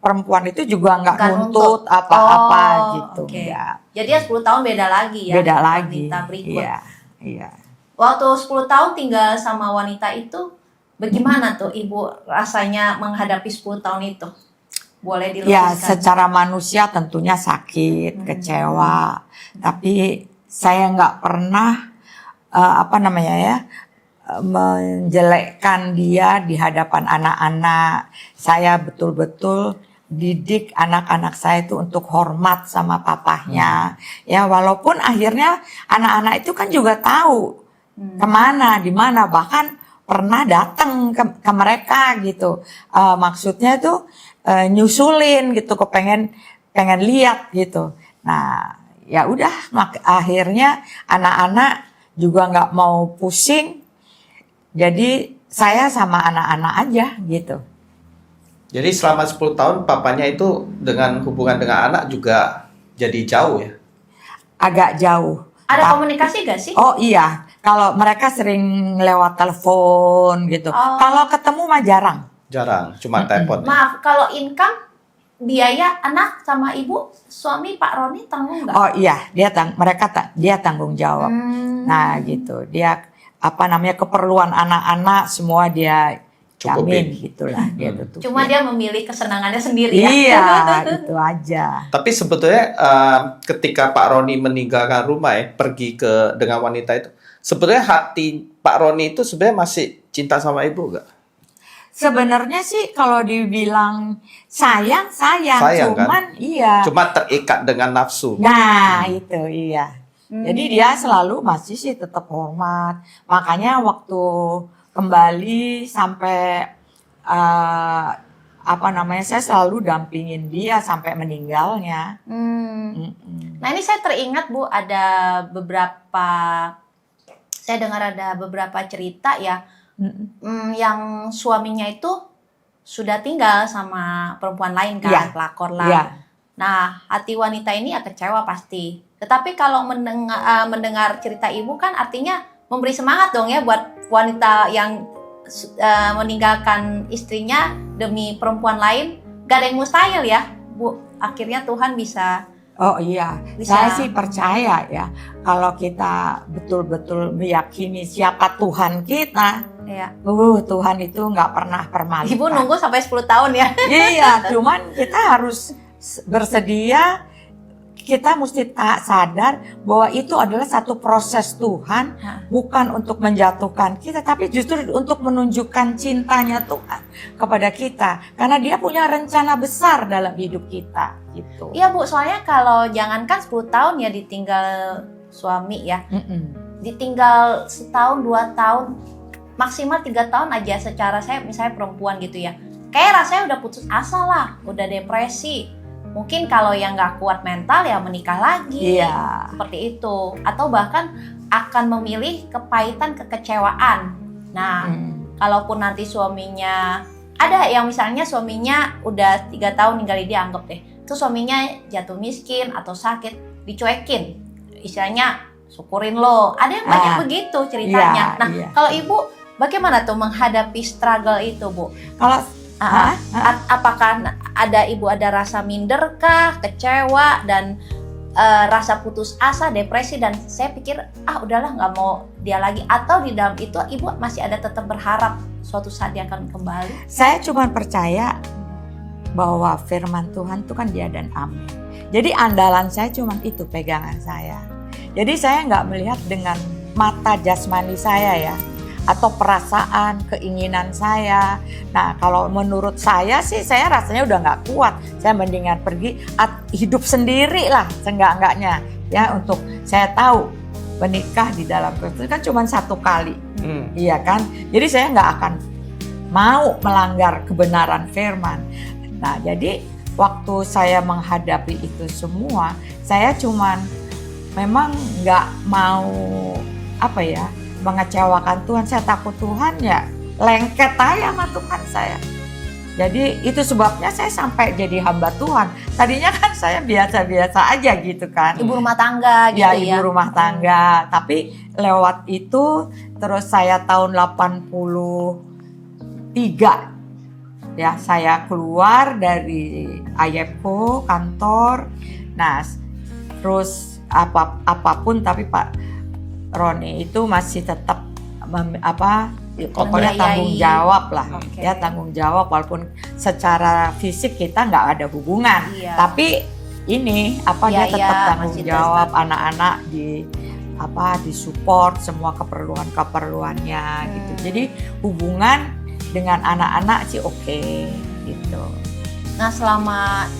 perempuan itu juga nggak Nggak nuntut nuntut. apa-apa Oh, gitu. oke. Nggak. Jadi ya 10 tahun beda lagi ya. Beda lagi. Wanita berikut. Iya. Waktu 10 tahun tinggal sama wanita itu, bagaimana tuh ibu rasanya menghadapi 10 tahun itu? Boleh Ya, dilukiskan? secara manusia tentunya sakit, kecewa. Tapi saya nggak pernah menjelekkan dia di hadapan anak-anak. Saya betul-betul didik anak-anak saya itu untuk hormat sama papahnya. Ya, walaupun akhirnya anak-anak itu kan juga tahu kemana, di mana, bahkan pernah datang ke mereka gitu. Maksudnya tuh nyusulin gitu, pengen lihat gitu. Nah, ya udah, akhirnya anak-anak juga nggak mau pusing. Jadi saya sama anak-anak aja gitu. Jadi selama 10 tahun papanya itu dengan hubungan dengan anak juga jadi jauh ya? Agak jauh. Ada komunikasi gak sih? Oh iya, kalau mereka sering lewat telepon gitu. Oh. Kalau ketemu mah jarang. Jarang, cuma telepon. Maaf, kalau income, biaya anak sama ibu, suami Pak Roni tanggung nggak? Oh iya, dia tanggung jawab. Nah gitu, dia keperluan anak-anak semua dia Cukupin. jamin gitulah, dia tutupin. Cuma dia memilih kesenangannya sendiri ya? Iya, itu aja. Tapi sebetulnya ketika Pak Roni meninggalkan rumah pergi dengan wanita itu, sebetulnya hati Pak Roni itu sebenarnya masih cinta sama ibu nggak? Sebenarnya sih kalau dibilang sayang, Sayang, cuman kan? iya. Cuma terikat dengan nafsu. Nah, itu iya. Jadi dia selalu masih sih tetap hormat. Makanya waktu kembali sampai saya selalu dampingin dia sampai meninggalnya. Nah ini saya teringat Bu, saya dengar ada beberapa cerita ya, yang suaminya itu sudah tinggal sama perempuan lain kan, Iya. pelakor lah. Iya. Nah, hati wanita ini ya kecewa pasti. Tetapi kalau mendengar cerita ibu kan artinya memberi semangat dong ya buat wanita yang meninggalkan istrinya demi perempuan lain. Gak ada yang mustahil ya, Bu. Akhirnya Tuhan bisa. Oh iya, Bisa. saya sih percaya ya. Kalau kita betul-betul meyakini siapa Tuhan kita, Ya. Tuhan itu nggak pernah permalukan. Ibu nunggu sampai 10 tahun ya. Iya, cuman kita harus bersedia. kita mesti sadar bahwa itu adalah satu proses Tuhan, bukan untuk menjatuhkan kita, tapi justru untuk menunjukkan cintanya Tuhan kepada kita. Karena Dia punya rencana besar dalam hidup kita, gitu. Iya Bu, soalnya kalau jangankan 10 tahun ya ditinggal suami ya, ditinggal setahun 2 tahun, maksimal 3 tahun aja secara saya misalnya perempuan gitu ya, kayak rasanya udah putus asa lah, udah depresi. Mungkin kalau yang nggak kuat mental ya menikah lagi, seperti itu. Atau bahkan akan memilih kepahitan, kekecewaan. Nah, kalaupun nanti suaminya, ada yang misalnya suaminya udah 3 tahun ninggalin dia, anggap deh, itu suaminya jatuh miskin atau sakit, dicuekin. Istilahnya, syukurin lo. Ada yang banyak begitu ceritanya. Kalau Ibu, bagaimana tuh menghadapi struggle itu, Bu? Kalau apakah Ibu ada rasa minder kah, kecewa, dan rasa putus asa, depresi, dan saya pikir udahlah nggak mau dia lagi, atau di dalam itu Ibu masih ada tetap berharap suatu saat dia akan kembali? Saya cuma percaya bahwa firman Tuhan itu kan dia dan amin. Jadi andalan saya cuma itu, pegangan saya. Jadi saya nggak melihat dengan mata jasmani saya ya, atau perasaan, keinginan saya. Nah, kalau menurut saya sih, saya rasanya udah nggak kuat. Saya mendingan pergi, hidup sendiri lah, seenggak-enggaknya. Ya, untuk saya tahu menikah di dalam Kristus kan cuma 1 kali. Iya kan? Jadi saya nggak akan mau melanggar kebenaran firman. Nah, jadi waktu saya menghadapi itu semua, saya cuman memang nggak mau mengecewakan Tuhan. Saya takut Tuhan ya lengket aja sama Tuhan saya. Jadi itu sebabnya saya sampai jadi hamba Tuhan. Tadinya kan saya biasa-biasa aja gitu kan. Ibu rumah tangga gitu ya. Ibu rumah tangga. Tapi lewat itu terus saya tahun 83 ya, saya keluar dari AYEPCO kantor. Nah, terus apapun tapi Pak Roni itu masih tetap tanggung jawab lah, ya tanggung jawab, walaupun secara fisik kita nggak ada hubungan, tapi ini dia tetap tanggung jawab, anak-anak di support semua keperluannya gitu. Jadi hubungan dengan anak-anak sih oke, gitu. Nah, selama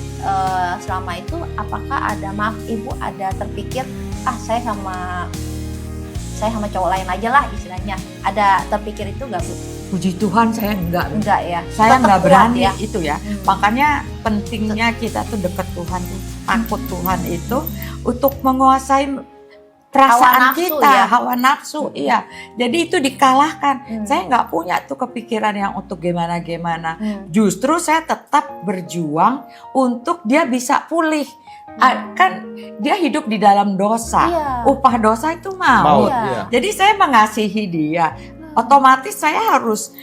itu apakah Ibu ada terpikir saya sama cowok lain aja lah istilahnya, ada terpikir itu nggak Bu? Puji Tuhan saya enggak ya. Saya nggak berani ya. Itu ya. Makanya pentingnya kita tuh dekat Tuhan, takut Tuhan itu untuk menguasai perasaan hawa nafsu, iya. Jadi itu dikalahkan. Saya nggak punya tuh kepikiran yang untuk gimana. Justru saya tetap berjuang untuk dia bisa pulih. Kan dia hidup di dalam dosa, upah dosa itu maut. Jadi saya mengasihi dia, otomatis saya harus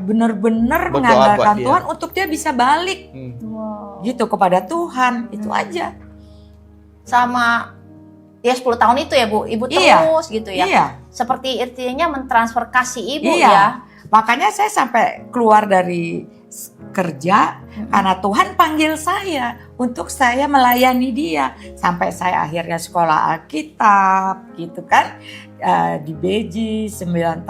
benar-benar mengandalkan Tuhan untuk dia bisa balik, gitu kepada Tuhan, itu aja. Sama 10 tahun itu ya Bu, Ibu terus gitu ya. Iya. Seperti artinya mentransfer kasih Ibu ya. Makanya saya sampai keluar dari kerja karena Tuhan panggil saya untuk saya melayani dia, sampai saya akhirnya sekolah Alkitab gitu kan, di Beji 9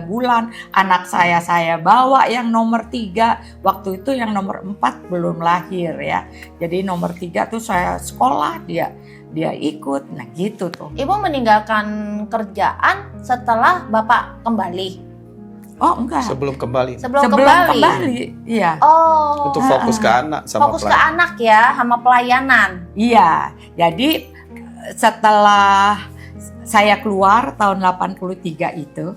bulan. Anak saya bawa yang nomor 3, waktu itu yang nomor 4 belum lahir ya, jadi nomor 3 tuh saya sekolah, dia ikut. Nah gitu tuh. Ibu meninggalkan kerjaan setelah Bapak kembali? Oh enggak. Sebelum kembali. Iya. Oh. Untuk fokus ke anak sama fokus ke anak ya, sama pelayanan. Iya. Jadi setelah saya keluar tahun 83 itu,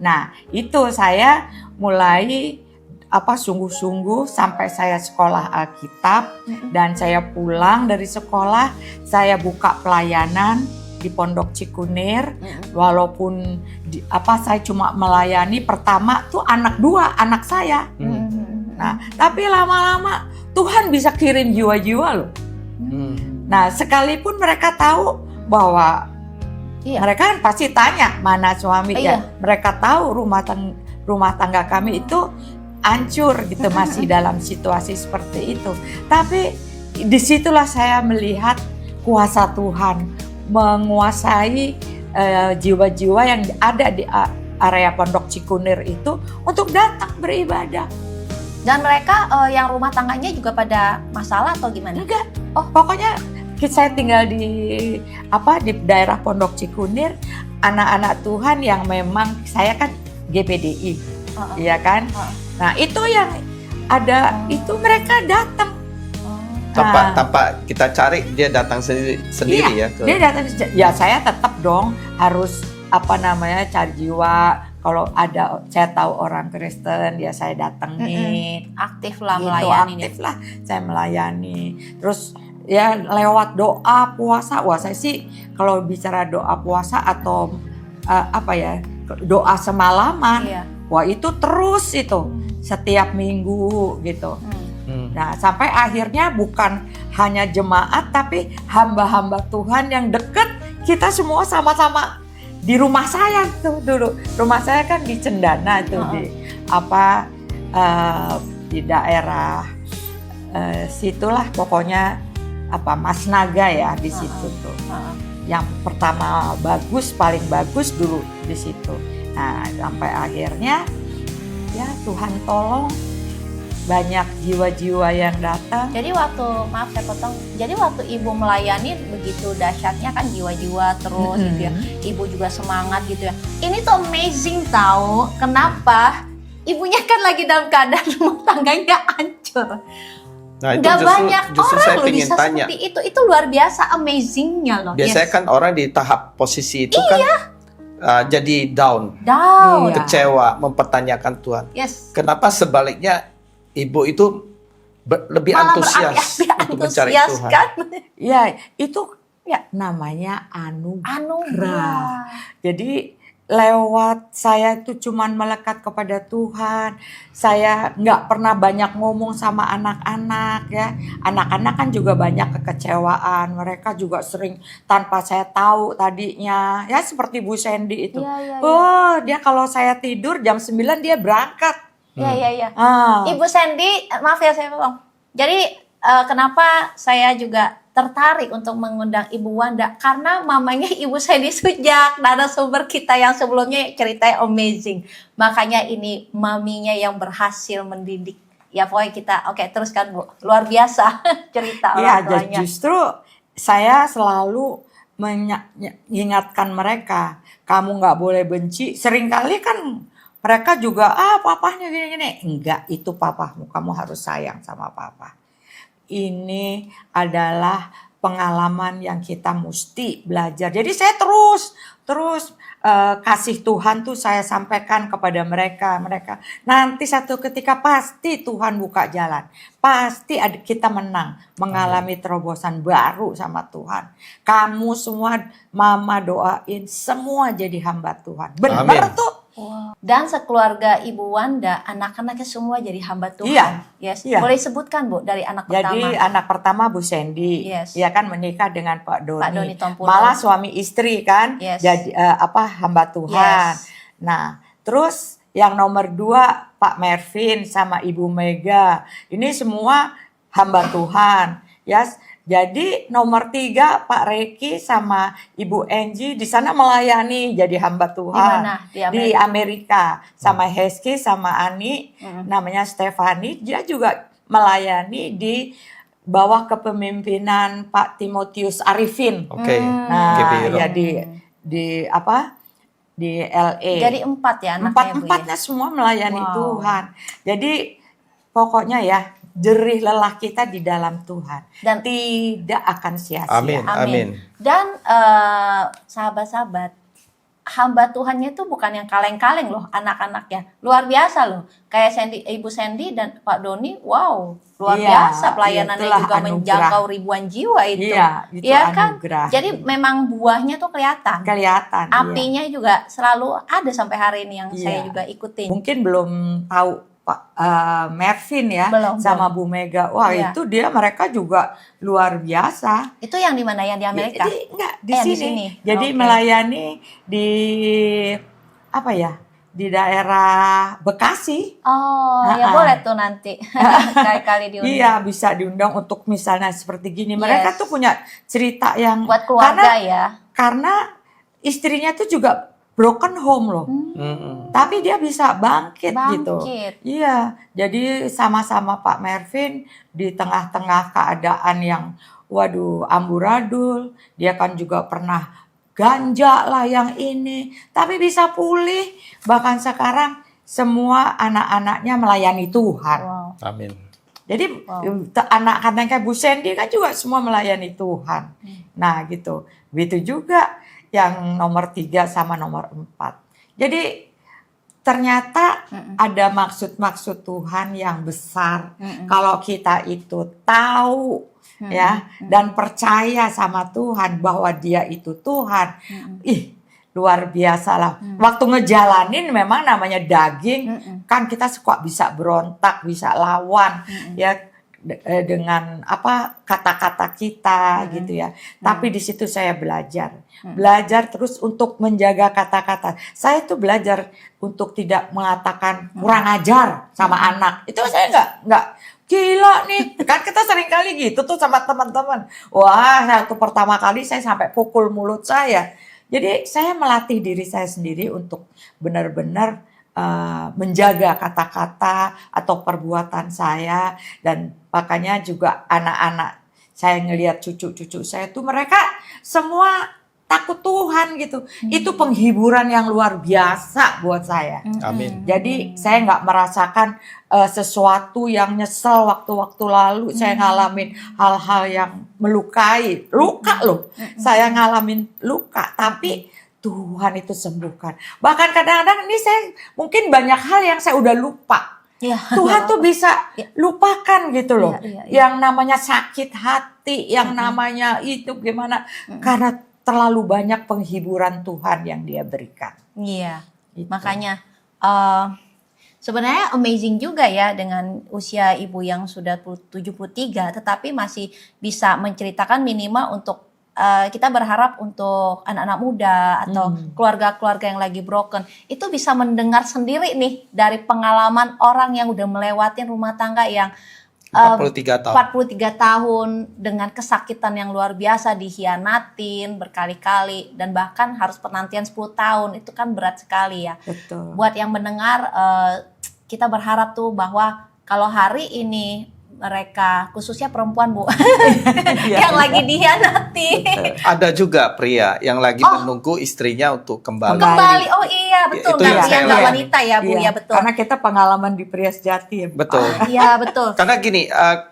nah itu saya mulai sungguh-sungguh sampai saya sekolah Alkitab, dan saya pulang dari sekolah, saya buka pelayanan di Pondok Cikunir, walaupun saya cuma melayani pertama tuh anak 2 anak saya. Nah, tapi lama-lama Tuhan bisa kirim jiwa-jiwa loh. Nah, sekalipun mereka tahu bahwa mereka kan pasti tanya mana suami ya. Mereka tahu rumah tangga kami itu hancur gitu, masih dalam situasi seperti itu. Tapi disitulah saya melihat kuasa Tuhan menguasai jiwa-jiwa yang ada di area Pondok Cikunir itu untuk datang beribadah. Dan mereka yang rumah tangganya juga pada masalah atau gimana? Enggak, pokoknya saya tinggal di daerah Pondok Cikunir, anak-anak Tuhan yang memang saya kan GPDI, iya kan? Nah itu yang ada itu mereka datang. Tanpa kita cari, dia datang sendiri Iya, ya. dia datang. Ya saya tetap dong harus cari jiwa. Kalau ada saya tahu orang Kristen, ya saya datengin. Aktif lah Gitu, melayani. aktif lah saya melayani. Terus ya lewat doa puasa. Wah saya sih kalau bicara doa puasa atau doa semalaman, wah itu terus itu setiap minggu gitu. Nah sampai akhirnya bukan hanya jemaat tapi hamba-hamba Tuhan yang deket, kita semua sama-sama di rumah saya tuh dulu. Rumah saya kan di Cendana tuh di daerah situlah pokoknya Mas Naga ya di situ tuh. Yang pertama paling bagus dulu di situ. Nah sampai akhirnya ya Tuhan tolong banyak jiwa-jiwa yang datang. Jadi maaf saya potong. Jadi waktu ibu melayani begitu dahsyatnya kan jiwa-jiwa terus gitu ya. Ibu juga semangat gitu ya. Ini tuh amazing tahu. Kenapa? Ibunya kan lagi dalam keadaan rumah tangganya hancur. Nah, itu Gak banyak justru orang saya loh pengen bisa tanya. seperti itu. Itu luar biasa amazingnya loh. Biasanya kan orang di tahap posisi itu kan jadi down, Down. kecewa, mempertanyakan Tuhan. Yes. Kenapa sebaliknya ibu itu lebih Malah antusias berapi-api untuk mencari antusias Tuhan? kan? Ya itu ya namanya anugerah. Anugerah. Jadi lewat saya itu cuman melekat kepada Tuhan. Saya nggak pernah banyak ngomong sama anak-anak ya. Anak-anak kan juga banyak kekecewaan. Mereka juga sering tanpa saya tahu tadinya. Ya seperti Bu Sandy itu. Oh dia kalau saya tidur jam 9 dia berangkat. Iya. Ibu Sandy, maaf ya saya potong. Jadi kenapa saya juga tertarik untuk mengundang Ibu Wanda karena mamanya Ibu Sandy Sujak, narasumber kita yang sebelumnya ceritanya amazing. Makanya ini maminya yang berhasil mendidik. Ya pokoknya kita teruskan Bu. Luar biasa cerita orang tuanya. Justru saya selalu mengingatkan mereka, kamu nggak boleh benci. Seringkali kan mereka juga papahnya gini-gini. Enggak, itu papamu. Kamu harus sayang sama papa. Ini adalah pengalaman yang kita mesti belajar. Jadi saya terus kasih Tuhan tuh saya sampaikan kepada mereka. Nanti satu ketika pasti Tuhan buka jalan. Pasti kita menang, mengalami terobosan baru sama Tuhan. Kamu semua mama doain semua jadi hamba Tuhan. Benar tuh. Wow. Dan sekeluarga Ibu Wanda, anak-anaknya semua jadi hamba Tuhan. Iya. Yes. Iya. Boleh sebutkan Bu dari anak pertama. Jadi anak pertama Bu Sandy, Yes. ya kan menikah dengan Pak Doni. Tompulo. Malah suami istri kan, Yes. jadi hamba Tuhan. Yes. Nah, terus yang nomor 2 Pak Mervin sama Ibu Mega, ini semua hamba Tuhan. Yes. Jadi nomor 3 Pak Reki sama Ibu Angie di sana melayani jadi hamba Tuhan. Di mana? Di Amerika. Sama Hesky sama Ani, namanya Stefani, dia juga melayani di bawah kepemimpinan Pak Timotius Arifin. Oke. Nah, ya di LA. Jadi 4 ya anaknya Bu. Empatnya semua melayani Wow. Tuhan. Jadi pokoknya ya jerih lelah kita di dalam Tuhan dan tidak akan sia-sia. Amin. Dan sahabat-sahabat, hamba Tuhannya itu bukan yang kaleng-kaleng loh anak-anaknya. Luar biasa loh. Kayak Ibu Sandy dan Pak Doni, wow, luar biasa pelayanannya itulah juga anugerah. menjangkau ribuan jiwa itu. Iya, itu Iya kan? anugerah. Jadi memang buahnya tuh kelihatan. Kelihatan. Apinya juga selalu ada sampai hari ini yang saya Iya. juga ikutin. Mungkin belum tahu Pak Mervin ya Belum. sama Bu Mega. Wah, Iya. itu mereka juga luar biasa. Itu yang di mana? Yang di Amerika? Enggak, di Di sini. sini. Jadi Oke. melayani di di daerah Bekasi. Oh, ya boleh tuh nanti kali-kali diundang. Iya, bisa diundang untuk misalnya seperti gini. Mereka Yes. tuh punya cerita yang Buat keluarga ya. karena istrinya tuh juga broken home loh. Tapi dia bisa bangkit gitu. Bangkit. Iya, jadi sama-sama Pak Mervin di tengah-tengah keadaan yang waduh amburadul, dia kan juga pernah ganja lah yang ini, tapi bisa pulih. Bahkan sekarang semua anak-anaknya melayani Tuhan. Wow. Amin. Jadi anak-anak kayak Bu Sandy kan juga semua melayani Tuhan. Nah gitu. Begitu juga yang nomor 3 sama nomor 4. Jadi ternyata ada maksud-maksud Tuhan yang besar. Kalau kita itu tahu ya dan percaya sama Tuhan bahwa Dia itu Tuhan. Luar biasa lah. Waktu ngejalanin memang namanya daging, kan kita suka bisa berontak, bisa lawan ya dengan apa kata-kata kita gitu ya. Tapi di situ saya belajar terus untuk menjaga kata-kata. Saya tuh belajar untuk tidak mengatakan kurang ajar sama anak. Itu saya nggak gila nih, kan kita sering kali gitu tuh sama teman-teman. Wah, waktu pertama kali saya sampai pukul mulut saya. Jadi saya melatih diri saya sendiri untuk benar-benar menjaga kata-kata atau perbuatan saya. Dan makanya juga anak-anak saya ngelihat cucu-cucu saya tuh mereka semua takut Tuhan gitu. Itu penghiburan yang luar biasa buat saya. Amin. Jadi saya nggak merasakan sesuatu yang nyesel waktu-waktu lalu. Saya ngalamin hal-hal yang melukai, luka loh. Saya ngalamin luka, tapi Tuhan itu sembuhkan. Bahkan kadang-kadang ini saya mungkin banyak hal yang saya udah lupa. Ya. Tuhan tuh bisa lupakan gitu loh. Iya. Yang namanya sakit hati, yang namanya itu gimana. Karena terlalu banyak penghiburan Tuhan yang Dia berikan. Iya. Gitu. Makanya sebenarnya amazing juga ya dengan usia ibu yang sudah 73 tetapi masih bisa menceritakan minimal untuk kita berharap untuk anak-anak muda atau keluarga-keluarga yang lagi broken itu bisa mendengar sendiri nih dari pengalaman orang yang udah melewati rumah tangga yang 43 tahun. 43 tahun dengan kesakitan yang luar biasa, dihianatin berkali-kali dan bahkan harus penantian 10 tahun. Itu kan berat sekali ya. Betul. Buat yang mendengar, kita berharap tuh bahwa kalau hari ini mereka, khususnya perempuan Bu, yang lagi dihianati. Ada juga pria yang lagi menunggu istrinya untuk kembali. Kembali, oh iya betul, Itu yang nggak saya nggak lihat. wanita ya Bu, ya betul. Karena kita pengalaman di pria sejati ya. Bu. Betul. Iya betul. Karena gini,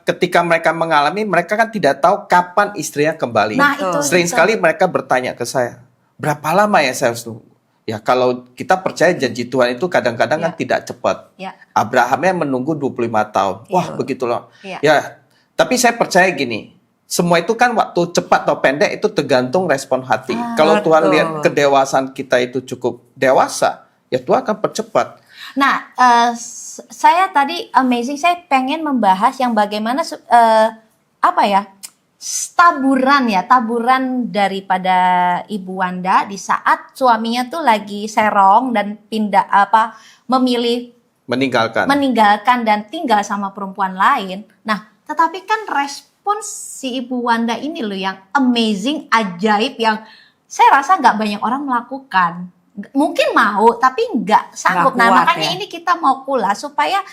ketika mereka mengalami, mereka kan tidak tahu kapan istrinya kembali. Nah itu Sering sekali mereka bertanya ke saya, berapa lama ya saya harus tunggu? Ya kalau kita percaya janji Tuhan itu kadang-kadang kan tidak cepat. Ya. Abrahamnya menunggu 25 tahun. Wah begitu loh. Iya. Ya, tapi saya percaya gini, semua itu kan waktu cepat atau pendek itu tergantung respon hati. Kalau Tuhan betul. lihat kedewasaan kita itu cukup dewasa, ya Tuhan akan percepat. Nah, saya tadi amazing, saya pengen membahas yang bagaimana taburan daripada Ibu Wanda di saat suaminya tuh lagi serong dan memilih meninggalkan dan tinggal sama perempuan lain. Nah, tetapi kan respons si Ibu Wanda ini loh yang amazing, ajaib, yang saya rasa nggak banyak orang melakukan. Mungkin mau, tapi nggak sanggup. Nggak Nah, kuat, makanya ya. ini kita mau kulas supaya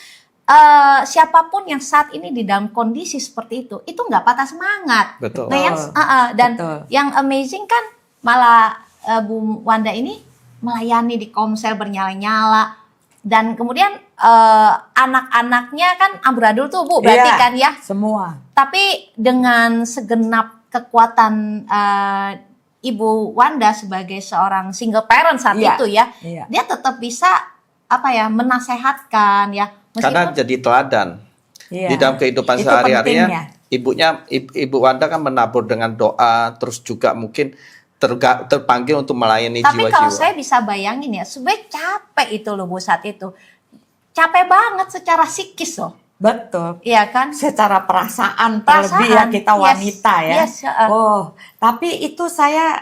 siapapun yang saat ini di dalam kondisi seperti itu nggak patah semangat. Betul. Nah, Betul. yang amazing kan malah Bu Wanda ini melayani di komsel bernyala-nyala. Dan kemudian anak-anaknya kan amburadul tuh Bu, berarti Iya, kan ya. Semua. Tapi dengan segenap kekuatan Ibu Wanda sebagai seorang single parent saat Iya, itu ya, iya. dia tetap bisa menasehatkan ya. Karena jadi teladan. Iya. Di dalam kehidupan Itu sehari-harinya, pentingnya. Ibu Wanda kan menabur dengan doa, terus juga mungkin terpanggil untuk melayani Tapi jiwa-jiwa. kalau saya bisa bayangin ya, sebenarnya capek itu loh Bu saat itu. Capek banget secara psikis loh. Betul. Iya kan? Secara perasaan, Perasaan, terlebih ya kita yes, wanita ya. yes, Oh, tapi itu saya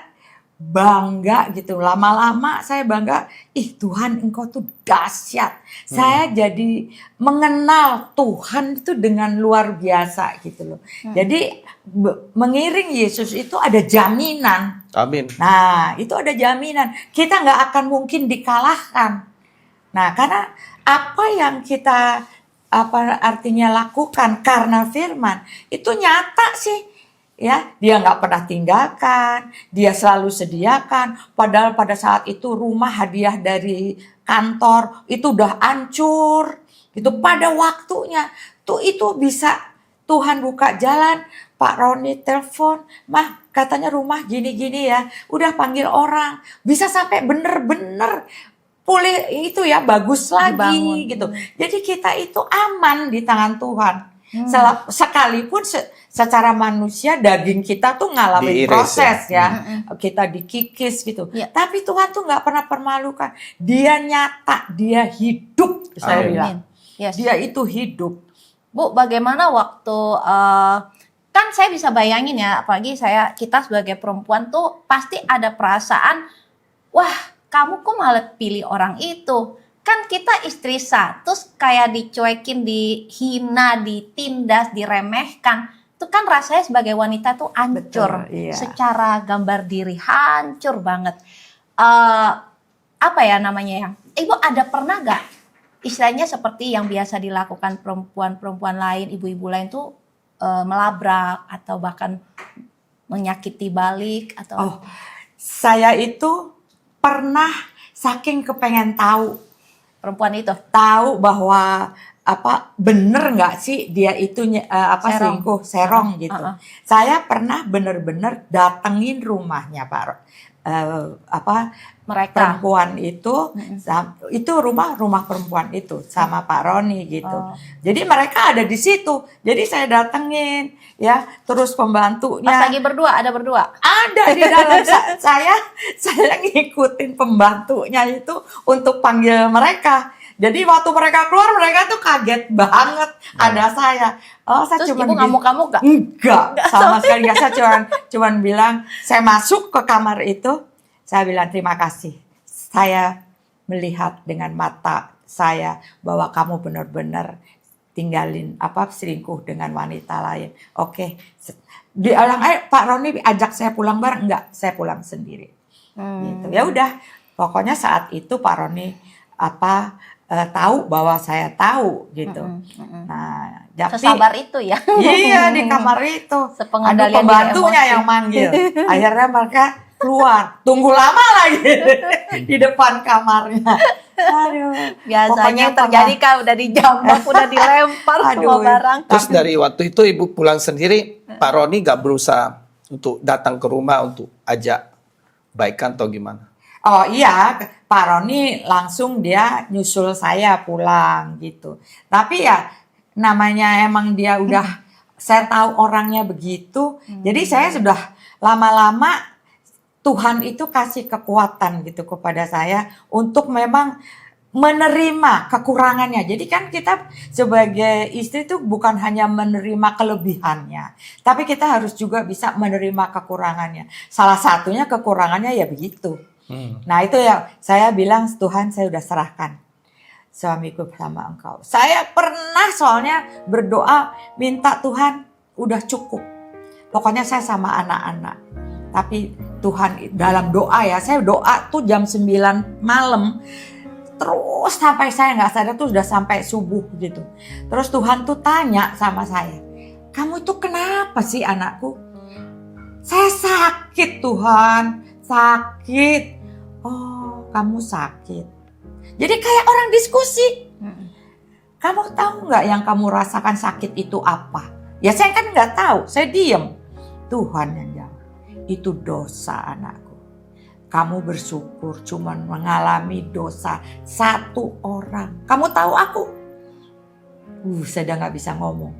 bangga gitu. Lama-lama saya bangga, ih Tuhan engkau tuh dahsyat. Saya jadi mengenal Tuhan itu dengan luar biasa gitu loh. Jadi mengiring Yesus itu ada jaminan. Amin. Nah itu ada jaminan. Kita nggak akan mungkin dikalahkan. Nah karena apa yang kita artinya lakukan karena firman itu nyata sih. Ya, dia nggak pernah tinggalkan, dia selalu sediakan. Padahal pada saat itu rumah hadiah dari kantor itu udah hancur. Itu pada waktunya tuh itu bisa Tuhan buka jalan. Pak Roni telepon, mah katanya rumah gini-gini ya. Udah panggil orang, bisa sampai bener-bener pulih itu ya, bagus lagi Dibangun. gitu. Jadi kita itu aman di tangan Tuhan. Sekalipun secara manusia daging kita tuh ngalamin Diiris, proses ya, kita dikikis gitu. Ya. Tapi Tuhan tuh nggak pernah permalukan. Dia nyata, dia hidup. Saya Amin. bilang, Yes. dia itu hidup. Bu, bagaimana waktu kan saya bisa bayangin ya, apalagi kita sebagai perempuan tuh pasti ada perasaan, wah kamu kok malah pilih orang itu? Kan kita istri satu kayak dicuekin, dihina, ditindas, diremehkan. Itu kan rasanya sebagai wanita tuh hancur. Betul, iya. Secara gambar diri hancur banget. Apa ya namanya yang? Ibu ada pernah gak istilahnya seperti yang biasa dilakukan perempuan-perempuan lain, ibu-ibu lain tuh melabrak atau bahkan menyakiti balik atau? Oh, saya itu pernah saking kepengen tahu Perempuan itu? tahu bahwa bener nggak sih dia itu Serong. selingkuh, serong gitu. Saya pernah bener-bener datengin rumahnya Mereka. perempuan itu, itu rumah perempuan itu sama Pak Roni gitu. Oh. Jadi mereka ada di situ. Jadi saya datengin ya, terus pembantunya. Pas lagi berdua, ada berdua? Ada di dalam saya ngikutin pembantunya itu untuk panggil mereka. Jadi waktu mereka keluar mereka tuh kaget banget ada saya. Oh, saya Terus cuma ibu ngamuk-ngamuk gak? Enggak, sama sekali enggak. Saya cuman bilang, saya masuk ke kamar itu, saya bilang terima kasih. Saya melihat dengan mata saya bahwa kamu benar-benar tinggalin selingkuh dengan wanita lain. Oke. Pak Roni ajak saya pulang bareng, enggak, saya pulang sendiri. Gitu. Ya udah, pokoknya saat itu Pak Roni tahu bahwa saya tahu gitu. Nah, tapi Sesabar itu ya? iya di kamar itu. Sepengendalian Ada pembantunya diri yang manggil. Akhirnya mereka keluar. Tunggu lama lagi di depan kamarnya. Aduh. Biasanya pokoknya yang terjadi kan udah dijambak, udah dilempar semua Aduh. barang. Terus dari waktu itu ibu pulang sendiri, Pak Roni gak berusaha untuk datang ke rumah untuk ajak baikan atau gimana? Oh iya, Pak Roni langsung dia nyusul saya pulang gitu. Tapi ya namanya emang dia udah, saya tahu orangnya begitu. Jadi saya sudah lama-lama Tuhan itu kasih kekuatan gitu kepada saya untuk memang menerima kekurangannya. Jadi kan kita sebagai istri itu bukan hanya menerima kelebihannya, tapi kita harus juga bisa menerima kekurangannya. Salah satunya kekurangannya ya begitu. Nah itu ya saya bilang, Tuhan saya udah serahkan suamiku sama engkau. Saya pernah soalnya berdoa minta Tuhan udah cukup. Pokoknya saya sama anak-anak. Tapi Tuhan dalam doa ya, saya doa tuh jam 9 malam. Terus sampai saya nggak sadar tuh udah sampai subuh gitu. Terus Tuhan tuh tanya sama saya, kamu itu kenapa sih anakku? Saya sakit Tuhan, sakit. Oh, kamu sakit. Jadi kayak orang diskusi. Kamu tahu nggak yang kamu rasakan sakit itu apa? Ya saya kan nggak tahu, saya diem. Tuhan yang jawab, itu dosa anakku. Kamu bersyukur cuman mengalami dosa satu orang. Kamu tahu aku? Saya udah nggak bisa ngomong.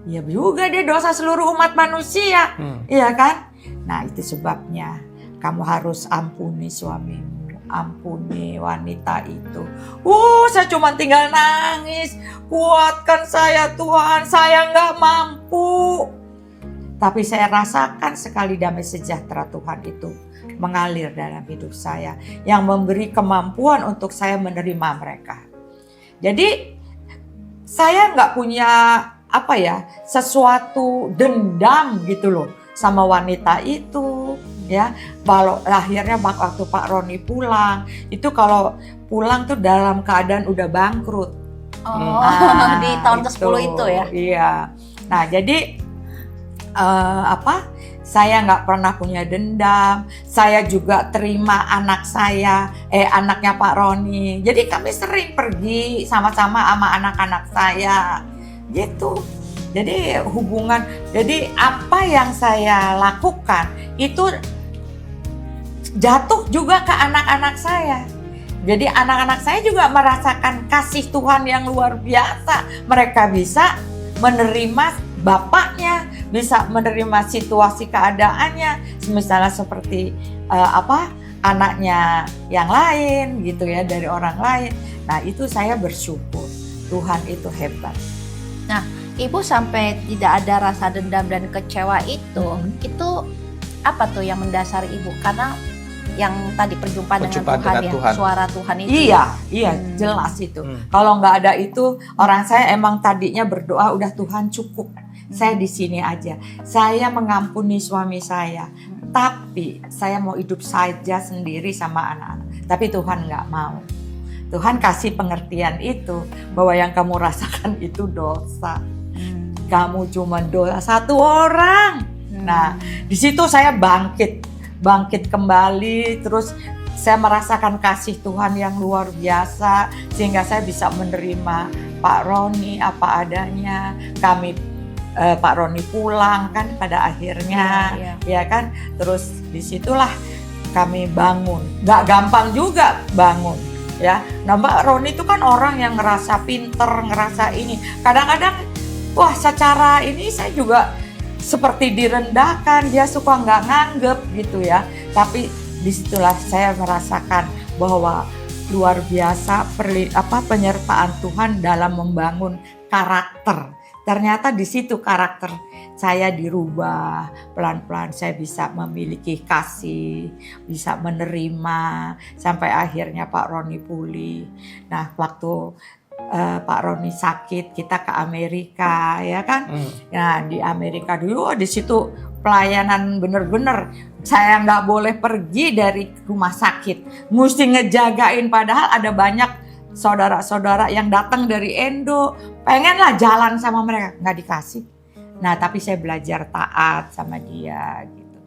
Ya juga dia dosa seluruh umat manusia, iya kan? Nah itu sebabnya kamu harus ampuni suamimu, ampuni wanita itu. Saya cuma tinggal nangis. Kuatkan saya Tuhan, saya nggak mampu. Tapi saya rasakan sekali damai sejahtera Tuhan itu mengalir dalam hidup saya, yang memberi kemampuan untuk saya menerima mereka. Jadi saya nggak punya sesuatu dendam gitu loh sama wanita itu, ya. Kalau akhirnya waktu Pak Roni pulang, itu kalau pulang tuh dalam keadaan udah bangkrut. Di tahun ke-10 itu ya? Iya. Nah, jadi saya nggak pernah punya dendam. Saya juga terima anaknya Pak Roni. Jadi kami sering pergi sama-sama sama anak-anak saya, gitu. Jadi jadi apa yang saya lakukan itu jatuh juga ke anak-anak saya. Jadi anak-anak saya juga merasakan kasih Tuhan yang luar biasa. Mereka bisa menerima bapaknya, bisa menerima situasi keadaannya, misalnya seperti anaknya yang lain gitu ya, dari orang lain. Nah, itu saya bersyukur. Tuhan itu hebat. Nah, Ibu sampai tidak ada rasa dendam dan kecewa itu apa tuh yang mendasari Ibu? Karena yang tadi perjumpaan dengan Tuhan. Suara Tuhan itu. Iya, jelas itu. Kalau nggak ada itu, orang saya emang tadinya berdoa udah Tuhan cukup. Saya di sini aja. Saya mengampuni suami saya, tapi saya mau hidup saja sendiri sama anak-anak. Tapi Tuhan nggak mau. Tuhan kasih pengertian itu bahwa yang kamu rasakan itu dosa. Kamu cuma dosa satu orang. Nah, di situ saya bangkit kembali, terus saya merasakan kasih Tuhan yang luar biasa sehingga saya bisa menerima Pak Roni apa adanya. Pak Roni pulang kan pada akhirnya, ya kan. Terus disitulah kami bangun. Gak gampang juga bangun, ya. Nah, Mbak Roni itu kan orang yang ngerasa pinter, ngerasa ini. Kadang-kadang, secara ini saya juga seperti direndahkan, dia suka nggak nganggep gitu ya. Tapi disitulah saya merasakan bahwa luar biasa penyertaan Tuhan dalam membangun karakter. Ternyata di situ karakter saya dirubah, pelan-pelan saya bisa memiliki kasih, bisa menerima, sampai akhirnya Pak Roni pulih. Nah, waktu Pak Roni sakit, kita ke Amerika, ya kan? Nah, di Amerika dulu di situ pelayanan bener-bener saya nggak boleh pergi dari rumah sakit, mesti ngejagain, padahal ada banyak saudara-saudara yang datang dari Indo, pengenlah jalan sama mereka, nggak dikasih. Nah, tapi saya belajar taat sama dia, gitu.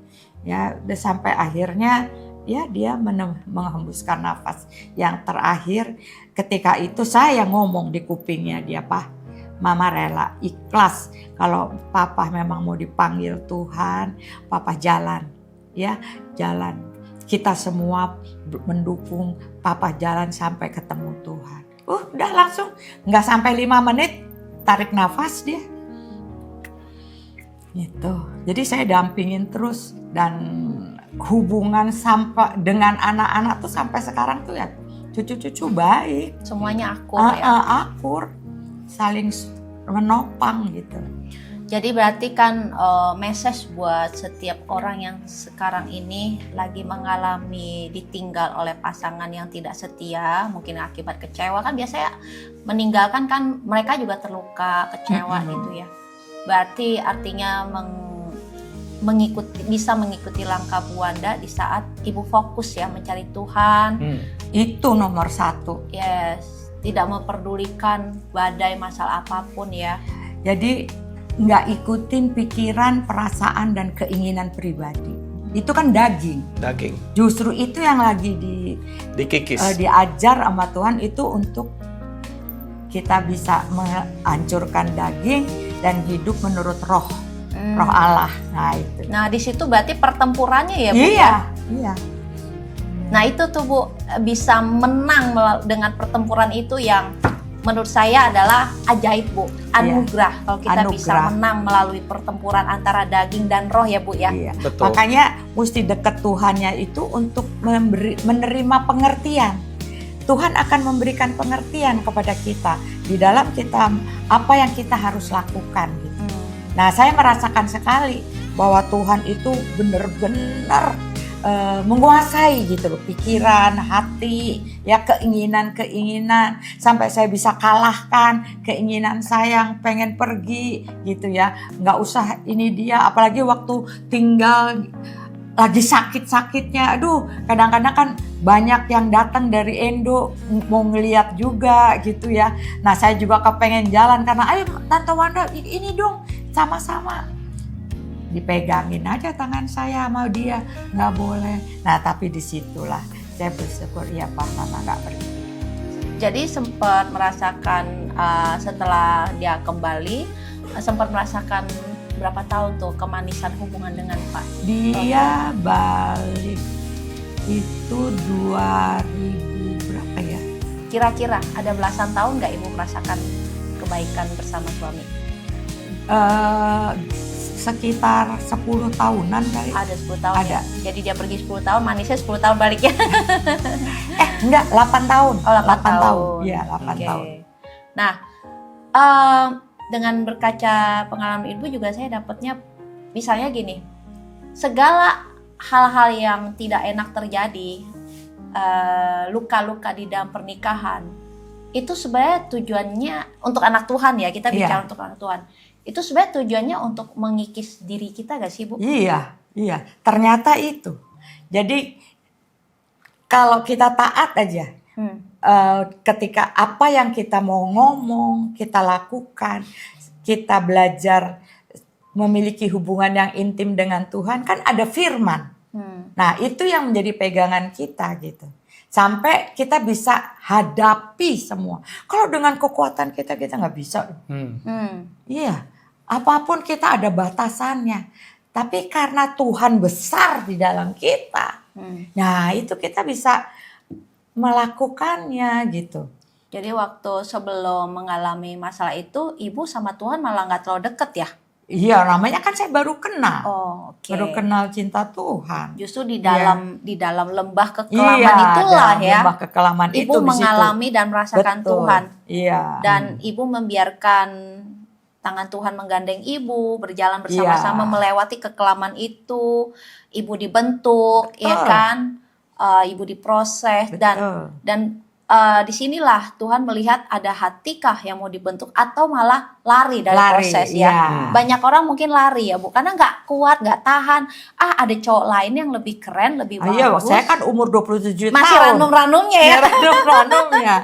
Ya, udah sampai akhirnya ya dia menghembuskan nafas yang terakhir. Ketika itu saya ngomong di kupingnya dia, "Pak, Mama rela, ikhlas. Kalau Papa memang mau dipanggil Tuhan, Papa jalan. Ya, jalan. Kita semua mendukung Papa jalan sampai ketemu Tuhan." Udah langsung, nggak sampai 5 menit, tarik nafas dia. Gitu. Jadi saya dampingin terus, dan hubungan sampai dengan anak-anak tuh sampai sekarang tuh ya cucu-cucu baik. Semuanya akur ya. Akur, saling menopang gitu. Jadi berarti kan message buat setiap orang yang sekarang ini lagi mengalami ditinggal oleh pasangan yang tidak setia, mungkin akibat kecewa, kan biasanya meninggalkan kan mereka juga terluka, kecewa gitu ya. Berarti artinya bisa mengikuti langkah Bu Wanda di saat Ibu fokus ya mencari Tuhan. Itu nomor 1. Yes, tidak memperdulikan badai masalah apapun ya. Jadi nggak ikutin pikiran, perasaan, dan keinginan pribadi. Itu kan daging. Justru itu yang lagi dikikis. Diajar sama Tuhan itu untuk kita bisa menghancurkan daging dan hidup menurut roh Allah. Nah itu. Nah di situ berarti pertempurannya ya Bu? Iya. Nah itu tuh Bu, bisa menang dengan pertempuran itu yang menurut saya adalah ajaib Bu, anugerah. Kalau kita bisa menang melalui pertempuran antara daging dan roh ya Bu ya. Iya. Betul. Makanya mesti deket Tuhannya itu untuk menerima pengertian. Tuhan akan memberikan pengertian kepada kita di dalam kita apa yang kita harus lakukan gitu. Nah, saya merasakan sekali bahwa Tuhan itu benar-benar menguasai gitu loh, pikiran, hati, ya keinginan-keinginan, sampai saya bisa kalahkan keinginan saya yang pengen pergi gitu ya, nggak usah ini dia, apalagi waktu tinggal lagi sakit-sakitnya, aduh kadang-kadang kan banyak yang datang dari Indo mau ngeliat juga gitu ya. Nah saya juga kepengen jalan karena ayo Tante Wanda ini dong sama-sama. Dipegangin aja tangan saya sama dia, nggak boleh. Nah tapi disitulah saya bersyukur ya Pak Mama nggak pergi. Jadi sempat merasakan setelah dia kembali, sempat merasakan berapa tahun tuh kemanisan hubungan dengan Pak? Dia balik itu 2000 berapa ya? Kira-kira ada belasan tahun nggak Ibu merasakan kebaikan bersama suami? Sekitar 10 tahunan kali. Ada 10 tahun Ada. ya? Jadi dia pergi 10 tahun, manisnya 10 tahun baliknya. Enggak, 8 tahun. Oh 8 tahun. Iya 8 Oke. tahun. Nah, dengan berkaca pengalaman Ibu juga saya dapatnya misalnya gini, segala hal-hal yang tidak enak terjadi, luka-luka di dalam pernikahan, itu sebenarnya tujuannya untuk anak Tuhan ya, kita bicara untuk anak Tuhan. Itu sebenarnya tujuannya untuk mengikis diri kita gak sih Bu? Iya, ternyata itu. Jadi kalau kita taat aja, ketika apa yang kita mau ngomong, kita lakukan, kita belajar memiliki hubungan yang intim dengan Tuhan, kan ada firman. Nah itu yang menjadi pegangan kita gitu. Sampai kita bisa hadapi semua. Kalau dengan kekuatan kita nggak bisa. Iya. Apapun kita ada batasannya. Tapi karena Tuhan besar di dalam kita. Nah itu kita bisa melakukannya gitu. Jadi waktu sebelum mengalami masalah itu, Ibu sama Tuhan malah nggak terlalu deket ya? Iya, namanya kan saya baru kenal. Oh, oke. Baru kenal cinta Tuhan. Justru di dalam lembah kekelaman itulah dalam ya. lembah kekelaman Ibu itu di situ. mengalami dan merasakan Betul. Tuhan. Iya. Dan Ibu membiarkan tangan Tuhan menggandeng Ibu, berjalan bersama-sama melewati kekelaman itu. Ibu dibentuk, ya kan? Ibu diproses. Betul. Dan disinilah Tuhan melihat ada hatikah yang mau dibentuk atau malah lari dari proses ya. Banyak orang mungkin lari ya Bu, karena nggak kuat, nggak tahan. Ada cowok lain yang lebih keren, lebih bagus. Iya, saya kan umur 27 masih tahun. ranum-ranumnya ya. Ranum-ranumnya.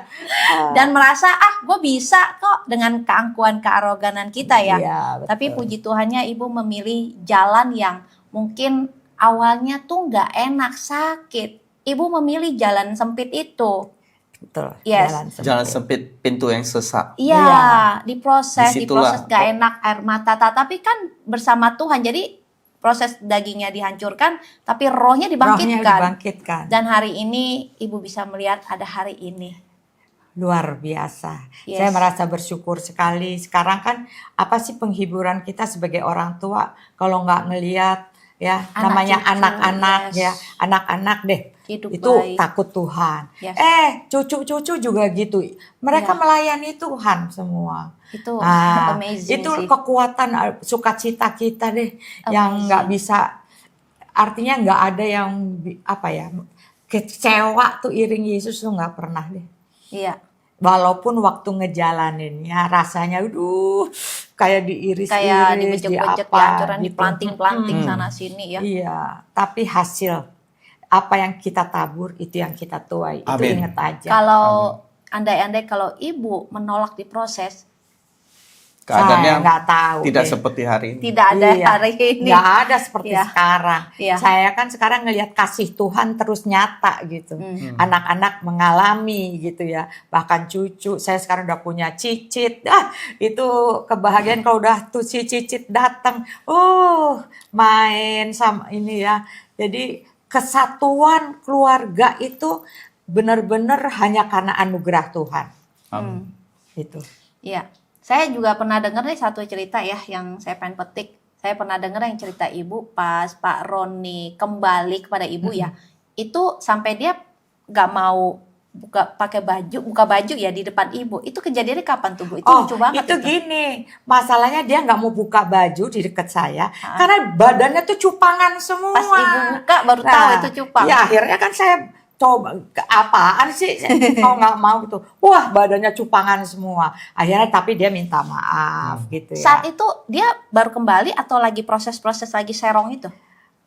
Dan merasa gue bisa kok dengan keangkuhan, kearoganan kita ya. Iya, betul. Tapi puji Tuhannya Ibu memilih jalan yang mungkin awalnya tuh nggak enak, sakit. Ibu memilih jalan sempit itu. Betul. Yes. Jalan sempit, pintu yang sesak. Iya, diproses Disitulah. gak enak, air mata. Tapi kan bersama Tuhan, jadi proses dagingnya dihancurkan, tapi rohnya dibangkitkan. Dan hari ini Ibu bisa melihat ada hari ini. Luar biasa. Yes. Saya merasa bersyukur sekali. Sekarang kan apa sih penghiburan kita sebagai orang tua kalau nggak ngelihat ya namanya cucu, anak-anak yes. ya, anak-anak deh. Hidup itu baik. takut Tuhan. Yes. Cucu-cucu juga gitu. Mereka melayani Tuhan semua. Itu amazing itu sih. kekuatan sukacita kita deh yang nggak bisa, artinya nggak ada yang kecewa tuh iring Yesus tuh nggak pernah deh. Iya. Walaupun waktu ngejalaninnya rasanya kayak diiris-iris, Kayak dibejek-bejek, dihancuran, gitu. diplanting-planting sana sini ya. Iya, tapi hasil apa yang kita tabur itu yang kita tuai. Itu Amin. inget aja. Kalau andai-andai kalau Ibu menolak diproses, Keadaannya saya nggak tahu tidak deh. seperti hari ini. tidak ada hari ini. Nggak ada seperti Iya. sekarang. Iya. Saya kan sekarang ngelihat kasih Tuhan terus nyata gitu. Anak-anak mengalami gitu ya. Bahkan cucu. Saya sekarang udah punya cicit. Itu kebahagiaan kalau udah tuh si cicit datang. Main sama ini ya. Jadi kesatuan keluarga itu benar-benar hanya karena anugerah Tuhan. Itu. Iya. Saya juga pernah dengar nih satu cerita ya yang saya pengen petik. Saya pernah dengar yang cerita Ibu pas Pak Roni kembali kepada Ibu ya. Itu sampai dia gak mau buka baju ya di depan ibu. Itu kejadiannya kapan tuh Bu? Itu Oh, lucu banget itu gini, masalahnya dia nggak mau buka baju di dekat saya, karena badannya tuh cupangan semua. Pas ibu buka baru tahu itu cupang. Ya akhirnya kan saya coba, apaan sih, kalau nggak mau gitu. Wah, badannya cupangan semua. Akhirnya tapi dia minta maaf gitu ya. Saat itu dia baru kembali atau lagi proses-proses lagi serong itu?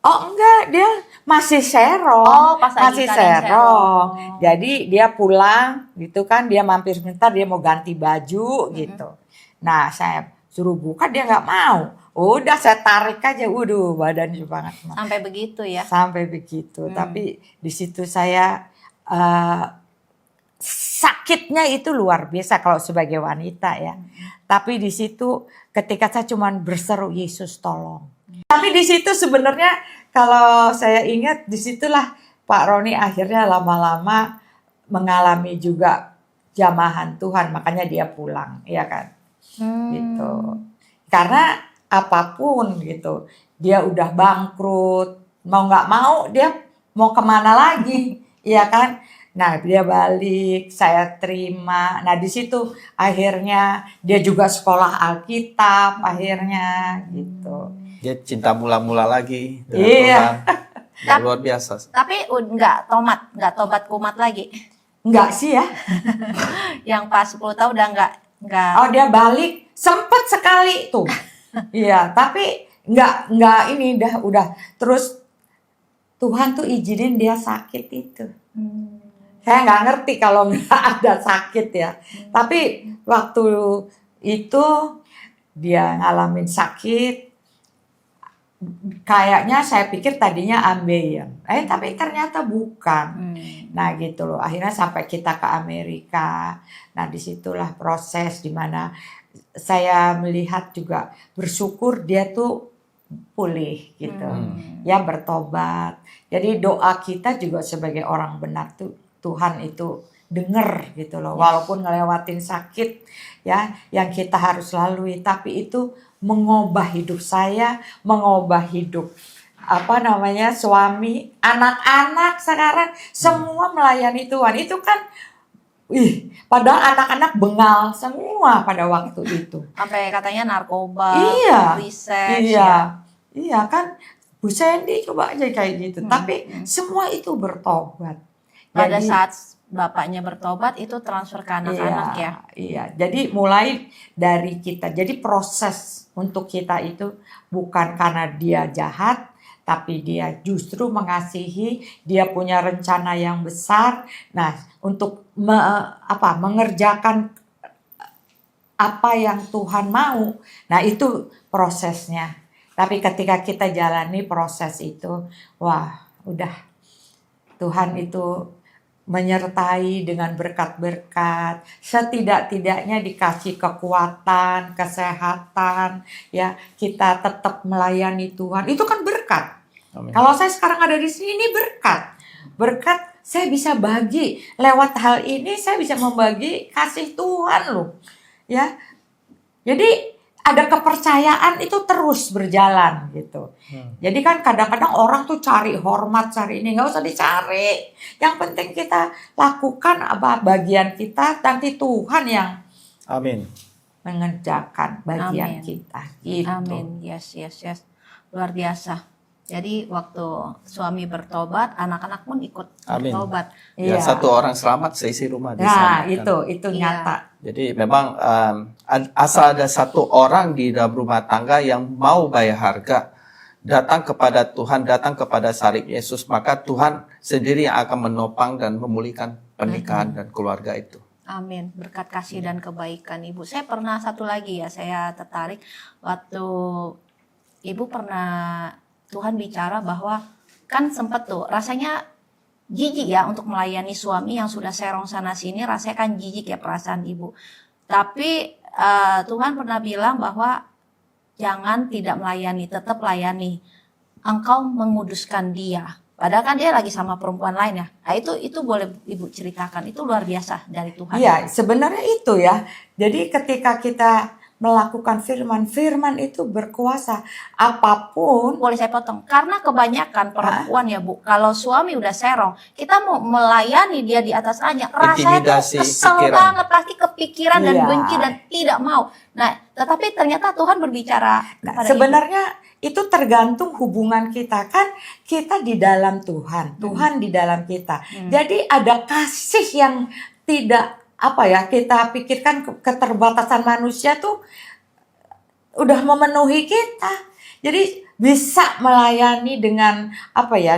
Oh enggak, dia masih serong. Oh, pas lagi masih keadaan serong. Jadi dia pulang gitu kan, dia mampir sebentar, dia mau ganti baju gitu. Nah, saya suruh buka, dia nggak mau. Udah saya tarik aja, waduh badan banget. Sampai begitu ya. Sampai begitu. Tapi di situ saya sakitnya itu luar biasa kalau sebagai wanita ya. Tapi di situ ketika saya cuman berseru, Yesus tolong. Tapi di situ sebenarnya kalau saya ingat, disitulah Pak Roni akhirnya lama-lama mengalami juga jamahan Tuhan, makanya dia pulang, ya kan? Gitu. Karena apapun gitu, dia udah bangkrut, mau nggak mau dia mau kemana lagi, ya kan? Nah dia balik, saya terima. Nah di situ akhirnya dia juga sekolah Alkitab, akhirnya gitu. Dia cinta mula-mula lagi dengan Iya. Tuhan. Ya, luar biasa. Tapi nggak tobat kumat lagi. Enggak sih ya. Yang pas 10 tahun udah nggak. Oh dia balik, sempet sekali tuh. Iya, tapi enggak ini udah terus Tuhan tuh izinin dia sakit itu. Saya nggak ngerti kalau nggak ada sakit ya. Tapi waktu itu dia ngalamin sakit, kayaknya saya pikir tadinya ambeien, tapi ternyata bukan. Nah gitu loh, akhirnya sampai kita ke Amerika. Nah disitulah proses dimana saya melihat juga bersyukur dia tuh pulih gitu, ya bertobat. Jadi doa kita juga sebagai orang benar tuh Tuhan itu denger gitu loh, walaupun ngelewatin sakit ya yang kita harus lalui, tapi itu mengubah hidup saya, mengubah hidup suami, anak-anak sekarang semua melayani Tuhan. Itu kan padahal anak-anak bengal semua pada waktu itu. Sampai katanya narkoba, Iya. riset. Iya kan Bu Sandy coba aja kayak gitu. Tapi semua itu bertobat. Pada Jadi, saat bapaknya bertobat itu transfer ke anak-anak ya. Iya, jadi mulai dari kita. Jadi proses untuk kita itu bukan karena dia jahat, tapi dia justru mengasihi, dia punya rencana yang besar. Nah, untuk mengerjakan apa yang Tuhan mau. Nah, itu prosesnya. Tapi ketika kita jalani proses itu, wah, udah Tuhan itu menyertai dengan berkat-berkat, setidak-tidaknya dikasih kekuatan, kesehatan, ya kita tetap melayani Tuhan, itu kan berkat. Amin. Kalau saya sekarang ada di sini, ini berkat saya bisa bagi, lewat hal ini saya bisa membagi kasih Tuhan loh, ya. Jadi ada kepercayaan itu terus berjalan gitu. Jadi kan kadang-kadang orang tuh cari hormat, cari ini, nggak usah dicari. Yang penting kita lakukan bagian kita, nanti Tuhan yang Amin. mengerjakan bagian Amin. kita. Gitu. Amin. Yes. Luar biasa. Jadi waktu suami bertobat, anak-anak pun ikut Amin. bertobat. Ya, Iya. satu orang selamat, seisi rumah Nah diselamatkan. itu Iya. nyata. Jadi memang asal ada satu orang di dalam rumah tangga yang mau bayar harga, datang kepada Tuhan, datang kepada salib Yesus, maka Tuhan sendiri yang akan menopang dan memulihkan pernikahan dan keluarga itu. Amin. Berkat kasih dan kebaikan Ibu. Saya pernah satu lagi ya, saya tertarik waktu Ibu pernah Tuhan bicara bahwa kan sempat tuh rasanya jijik ya untuk melayani suami yang sudah serong sana sini, rasanya kan jijik ya perasaan Ibu. Tapi Tuhan pernah bilang bahwa jangan tidak melayani, tetap layani. Engkau menguduskan dia. Padahal kan dia lagi sama perempuan lain ya. Nah itu boleh Ibu ceritakan, itu luar biasa dari Tuhan. Iya, sebenarnya itu ya. Jadi ketika kita melakukan firman. Firman itu berkuasa. Apapun. Boleh saya potong? Karena kebanyakan perempuan ya Bu, kalau suami udah serong, kita mau melayani dia di atas ranjang, rasanya tuh Intimidasi kesel pikiran. banget, pasti kepikiran dan Iya. benci dan tidak mau. Nah, tetapi ternyata Tuhan berbicara Nah, kepada sebenarnya itu tergantung hubungan kita. Kan kita di dalam Tuhan. Tuhan di dalam kita. Jadi ada kasih yang tidak kita pikirkan keterbatasan manusia tuh udah memenuhi kita. Jadi bisa melayani dengan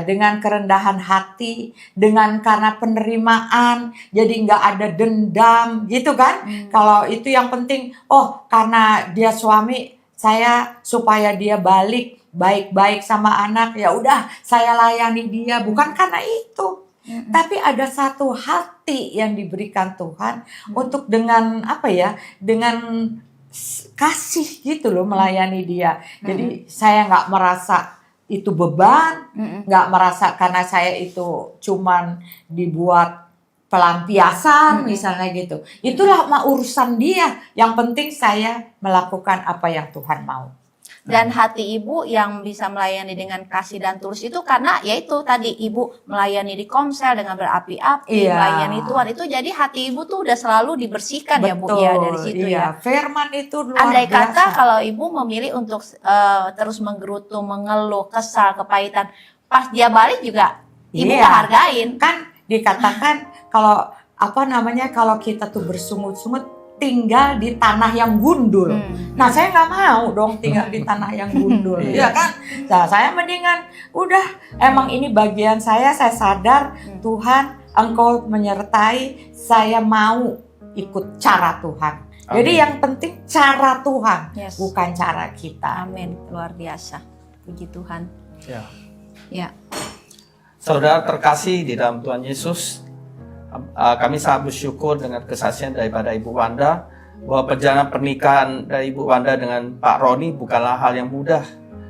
dengan kerendahan hati, dengan karena penerimaan, jadi nggak ada dendam gitu kan. Kalau itu yang penting, karena dia suami, saya supaya dia balik baik-baik sama anak, ya udah saya layani dia, bukan karena itu. Tapi ada satu hati yang diberikan Tuhan untuk dengan dengan kasih gitu loh melayani dia. Jadi saya nggak merasa itu beban, nggak merasa karena saya itu cuman dibuat pelampiasan misalnya gitu. Itulah urusan dia. Yang penting saya melakukan apa yang Tuhan mau. Dan hati ibu yang bisa melayani dengan kasih dan tulus itu karena yaitu tadi ibu melayani di Komsel dengan berapi-api, Iya. melayani Tuhan itu, jadi hati ibu tuh udah selalu dibersihkan ya Bu ya dari situ ya. Firman itu luar Andai biasa. kata kalau ibu memilih untuk terus menggerutu, mengeluh, kesal, kepahitan, pas dia balik juga ibu Iya. nggak hargain. Kan dikatakan kalau kalau kita tuh bersungut-sungut tinggal di tanah yang gundul. Nah, saya nggak mau dong tinggal di tanah yang gundul, ya kan? Nah, saya mendingan udah emang ini bagian saya sadar Tuhan, Engkau menyertai, saya mau ikut cara Tuhan. Jadi Amin. yang penting cara Tuhan, Yes. bukan cara kita. Amin, luar biasa. Puji Tuhan. Ya. Ya. Saudara terkasih di dalam Tuhan Yesus, kami sangat bersyukur dengan kesaksian daripada Ibu Wanda bahwa perjalanan pernikahan dari Ibu Wanda dengan Pak Roni bukanlah hal yang mudah.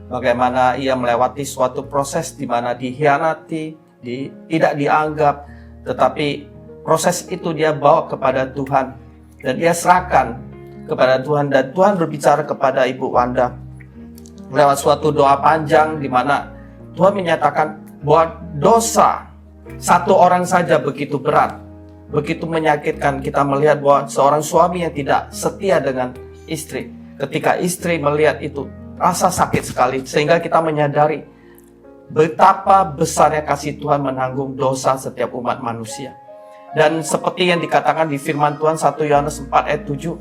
Bagaimana ia melewati suatu proses di mana dikhianati, tidak dianggap, tetapi proses itu dia bawa kepada Tuhan dan ia serahkan kepada Tuhan, dan Tuhan berbicara kepada Ibu Wanda lewat suatu doa panjang di mana Tuhan menyatakan bahwa dosa satu orang saja begitu berat, begitu menyakitkan. Kita melihat bahwa seorang suami yang tidak setia dengan istri, ketika istri melihat itu, rasa sakit sekali, sehingga kita menyadari betapa besarnya kasih Tuhan menanggung dosa setiap umat manusia. Dan seperti yang dikatakan di firman Tuhan 1 Yohanes 4 ayat 7,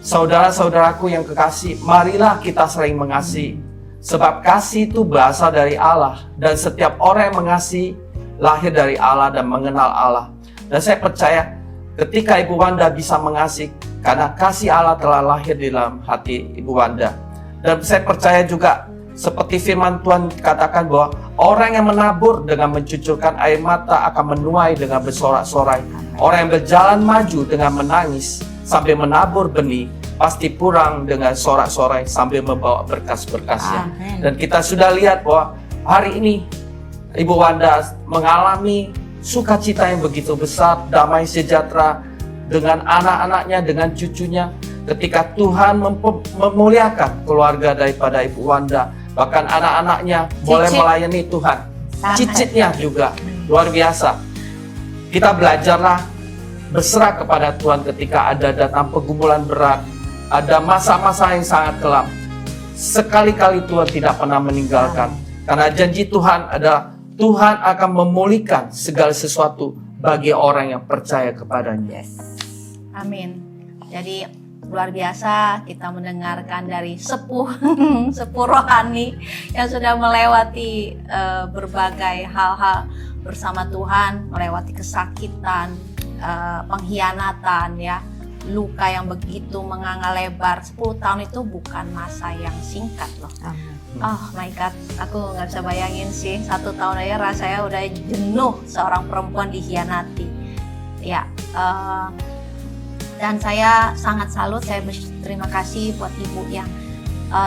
saudara-saudaraku yang kekasih, marilah kita saling mengasihi, sebab kasih itu berasal dari Allah, dan setiap orang yang mengasihi lahir dari Allah dan mengenal Allah. Dan saya percaya ketika Ibu Wanda bisa mengasihi, karena kasih Allah telah lahir di dalam hati Ibu Wanda. Dan saya percaya juga seperti firman Tuhan katakan bahwa orang yang menabur dengan mencucurkan air mata akan menuai dengan bersorak-sorai. Orang yang berjalan maju dengan menangis sambil menabur benih pasti pulang dengan sorak-sorai sambil membawa berkas-berkasnya. Amin. Dan kita sudah lihat bahwa hari ini Ibu Wanda mengalami sukacita yang begitu besar, damai sejahtera dengan anak-anaknya, dengan cucunya. Ketika Tuhan memuliakan keluarga daripada Ibu Wanda, bahkan anak-anaknya boleh melayani Tuhan. Cicitnya juga luar biasa. Kita belajarlah berserah kepada Tuhan ketika ada datang pergumulan berat, ada masa-masa yang sangat kelam. Sekali-kali Tuhan tidak pernah meninggalkan. Karena janji Tuhan adalah Tuhan akan memulihkan segala sesuatu bagi orang yang percaya kepadanya. Amin. Jadi luar biasa kita mendengarkan dari sepuh rohani yang sudah melewati berbagai hal-hal bersama Tuhan, melewati kesakitan, pengkhianatan ya, luka yang begitu menganga lebar. 10 tahun itu bukan masa yang singkat loh. Oh my God, aku nggak bisa bayangin sih 1 tahun aja rasanya udah jenuh seorang perempuan dikhianati. Ya, dan saya sangat salut, saya berterima kasih buat ibu yang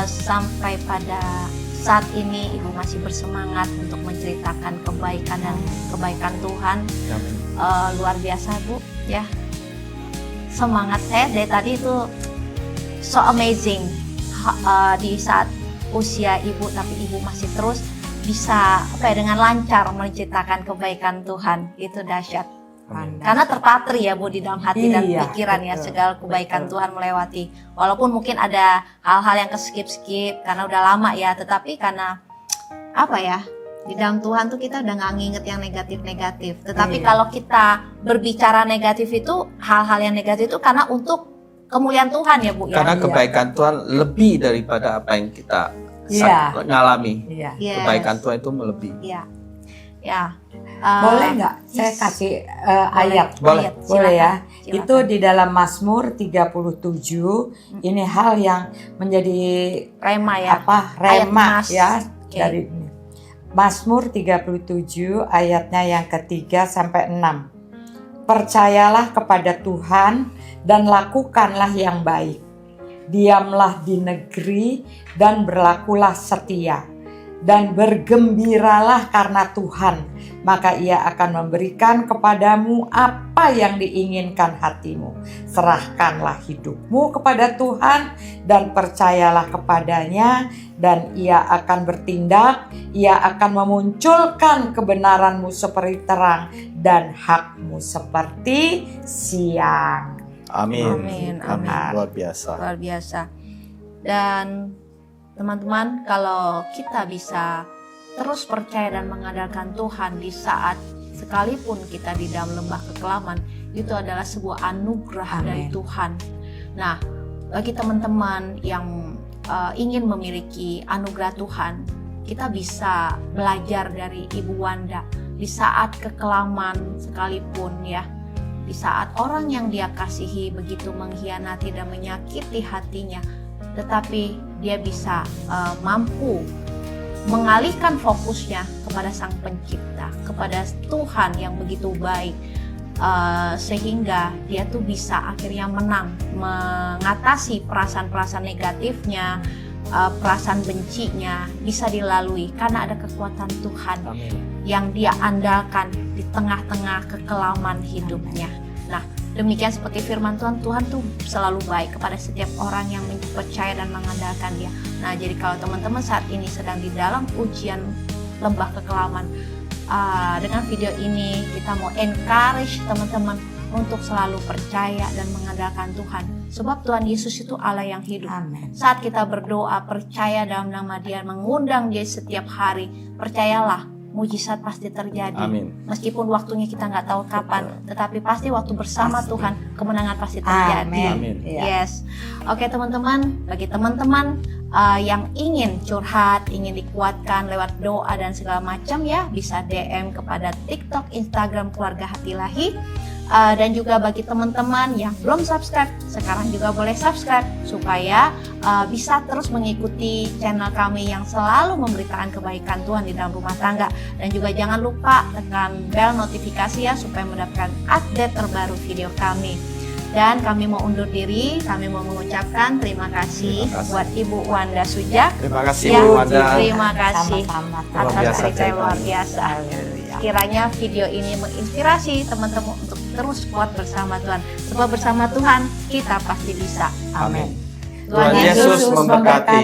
sampai pada saat ini ibu masih bersemangat untuk menceritakan kebaikan dan kebaikan Tuhan. Luar biasa Bu, ya. Semangat saya dari tadi itu so amazing di saat usia ibu, tapi ibu masih terus bisa dengan lancar menciptakan kebaikan Tuhan. Itu dahsyat. Karena terpatri ya Bu di dalam hati dan pikiran ya, segala kebaikan Tuhan melewati. Walaupun mungkin ada hal-hal yang skip karena udah lama ya, tetapi karena di dalam Tuhan tuh kita udah nggak nginget yang negatif-negatif. Tetapi kalau kita berbicara negatif itu, hal-hal yang negatif itu karena untuk kemuliaan Tuhan ya Bu ya. Karena kebaikan Tuhan lebih daripada apa yang kita ngalami. Kebaikan Tuhan itu melebihi. Boleh nggak saya kasih ayat? Boleh. Boleh ya. Silakan. Itu di dalam Mazmur 37. Ini hal yang menjadi rema ya. Rema ya. Okay. Dari Mazmur 37 ayatnya yang ketiga sampai 6. Percayalah kepada Tuhan dan lakukanlah yang baik. Diamlah di negeri dan berlakulah setia. Dan bergembiralah karena Tuhan, maka Ia akan memberikan kepadamu apa yang diinginkan hatimu. Serahkanlah hidupmu kepada Tuhan dan percayalah kepadanya, dan Ia akan bertindak. Ia akan memunculkan kebenaranmu seperti terang dan hakmu seperti siang. Amin. Luar biasa. Dan teman-teman, kalau kita bisa terus percaya dan mengandalkan Tuhan di saat sekalipun kita di dalam lembah kekelaman, itu adalah sebuah anugerah dari Tuhan. Nah, bagi teman-teman yang ingin memiliki anugerah Tuhan, kita bisa belajar dari Ibu Wanda di saat kekelaman sekalipun ya. Di saat orang yang dia kasihi begitu mengkhianati dan menyakiti hatinya, tetapi dia bisa mampu mengalihkan fokusnya kepada Sang Pencipta, kepada Tuhan yang begitu baik, sehingga dia tuh bisa akhirnya menang, mengatasi perasaan-perasaan negatifnya, perasaan bencinya bisa dilalui karena ada kekuatan Tuhan yang dia andalkan di tengah-tengah kekelaman hidupnya. Nah, demikian seperti firman Tuhan, Tuhan tuh selalu baik kepada setiap orang yang percaya dan mengandalkan Dia. Nah, jadi kalau teman-teman saat ini sedang di dalam ujian lembah kekelaman, dengan video ini kita mau encourage teman-teman untuk selalu percaya dan mengandalkan Tuhan. Sebab Tuhan Yesus itu Allah yang hidup. Amin. Saat kita berdoa, percaya dalam nama Dia, mengundang Dia setiap hari, percayalah, mujizat pasti terjadi. Amin. Meskipun waktunya kita nggak tahu kapan, tetapi pasti waktu bersama Tuhan, kemenangan pasti terjadi. Amin. Yes. Oke teman-teman, bagi teman-teman yang ingin curhat, ingin dikuatkan lewat doa dan segala macam ya, bisa DM kepada TikTok, Instagram Keluarga Hati Ilahi. Dan juga bagi teman-teman yang belum subscribe, sekarang juga boleh subscribe supaya bisa terus mengikuti channel kami yang selalu memberitakan kebaikan Tuhan di dalam rumah tangga. Dan juga jangan lupa tekan bel notifikasi ya supaya mendapatkan update terbaru video kami. Dan kami mau undur diri, kami mau mengucapkan terima kasih buat Ibu Wanda Sujak. Terima kasih Ya, Bu Wanda. terima kasih Sama-sama. atas cerita yang luar ceritanya. biasa. Kiranya video ini menginspirasi teman-teman untuk terus kuat bersama Tuhan. Sebab bersama Tuhan kita pasti bisa. Amin. Tuhan Yesus memberkati.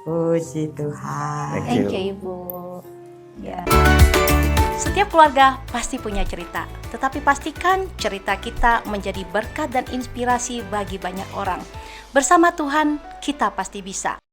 Puji Tuhan. Thank you Ibu. Ya. Setiap keluarga pasti punya cerita, tetapi pastikan cerita kita menjadi berkat dan inspirasi bagi banyak orang. Bersama Tuhan, kita pasti bisa.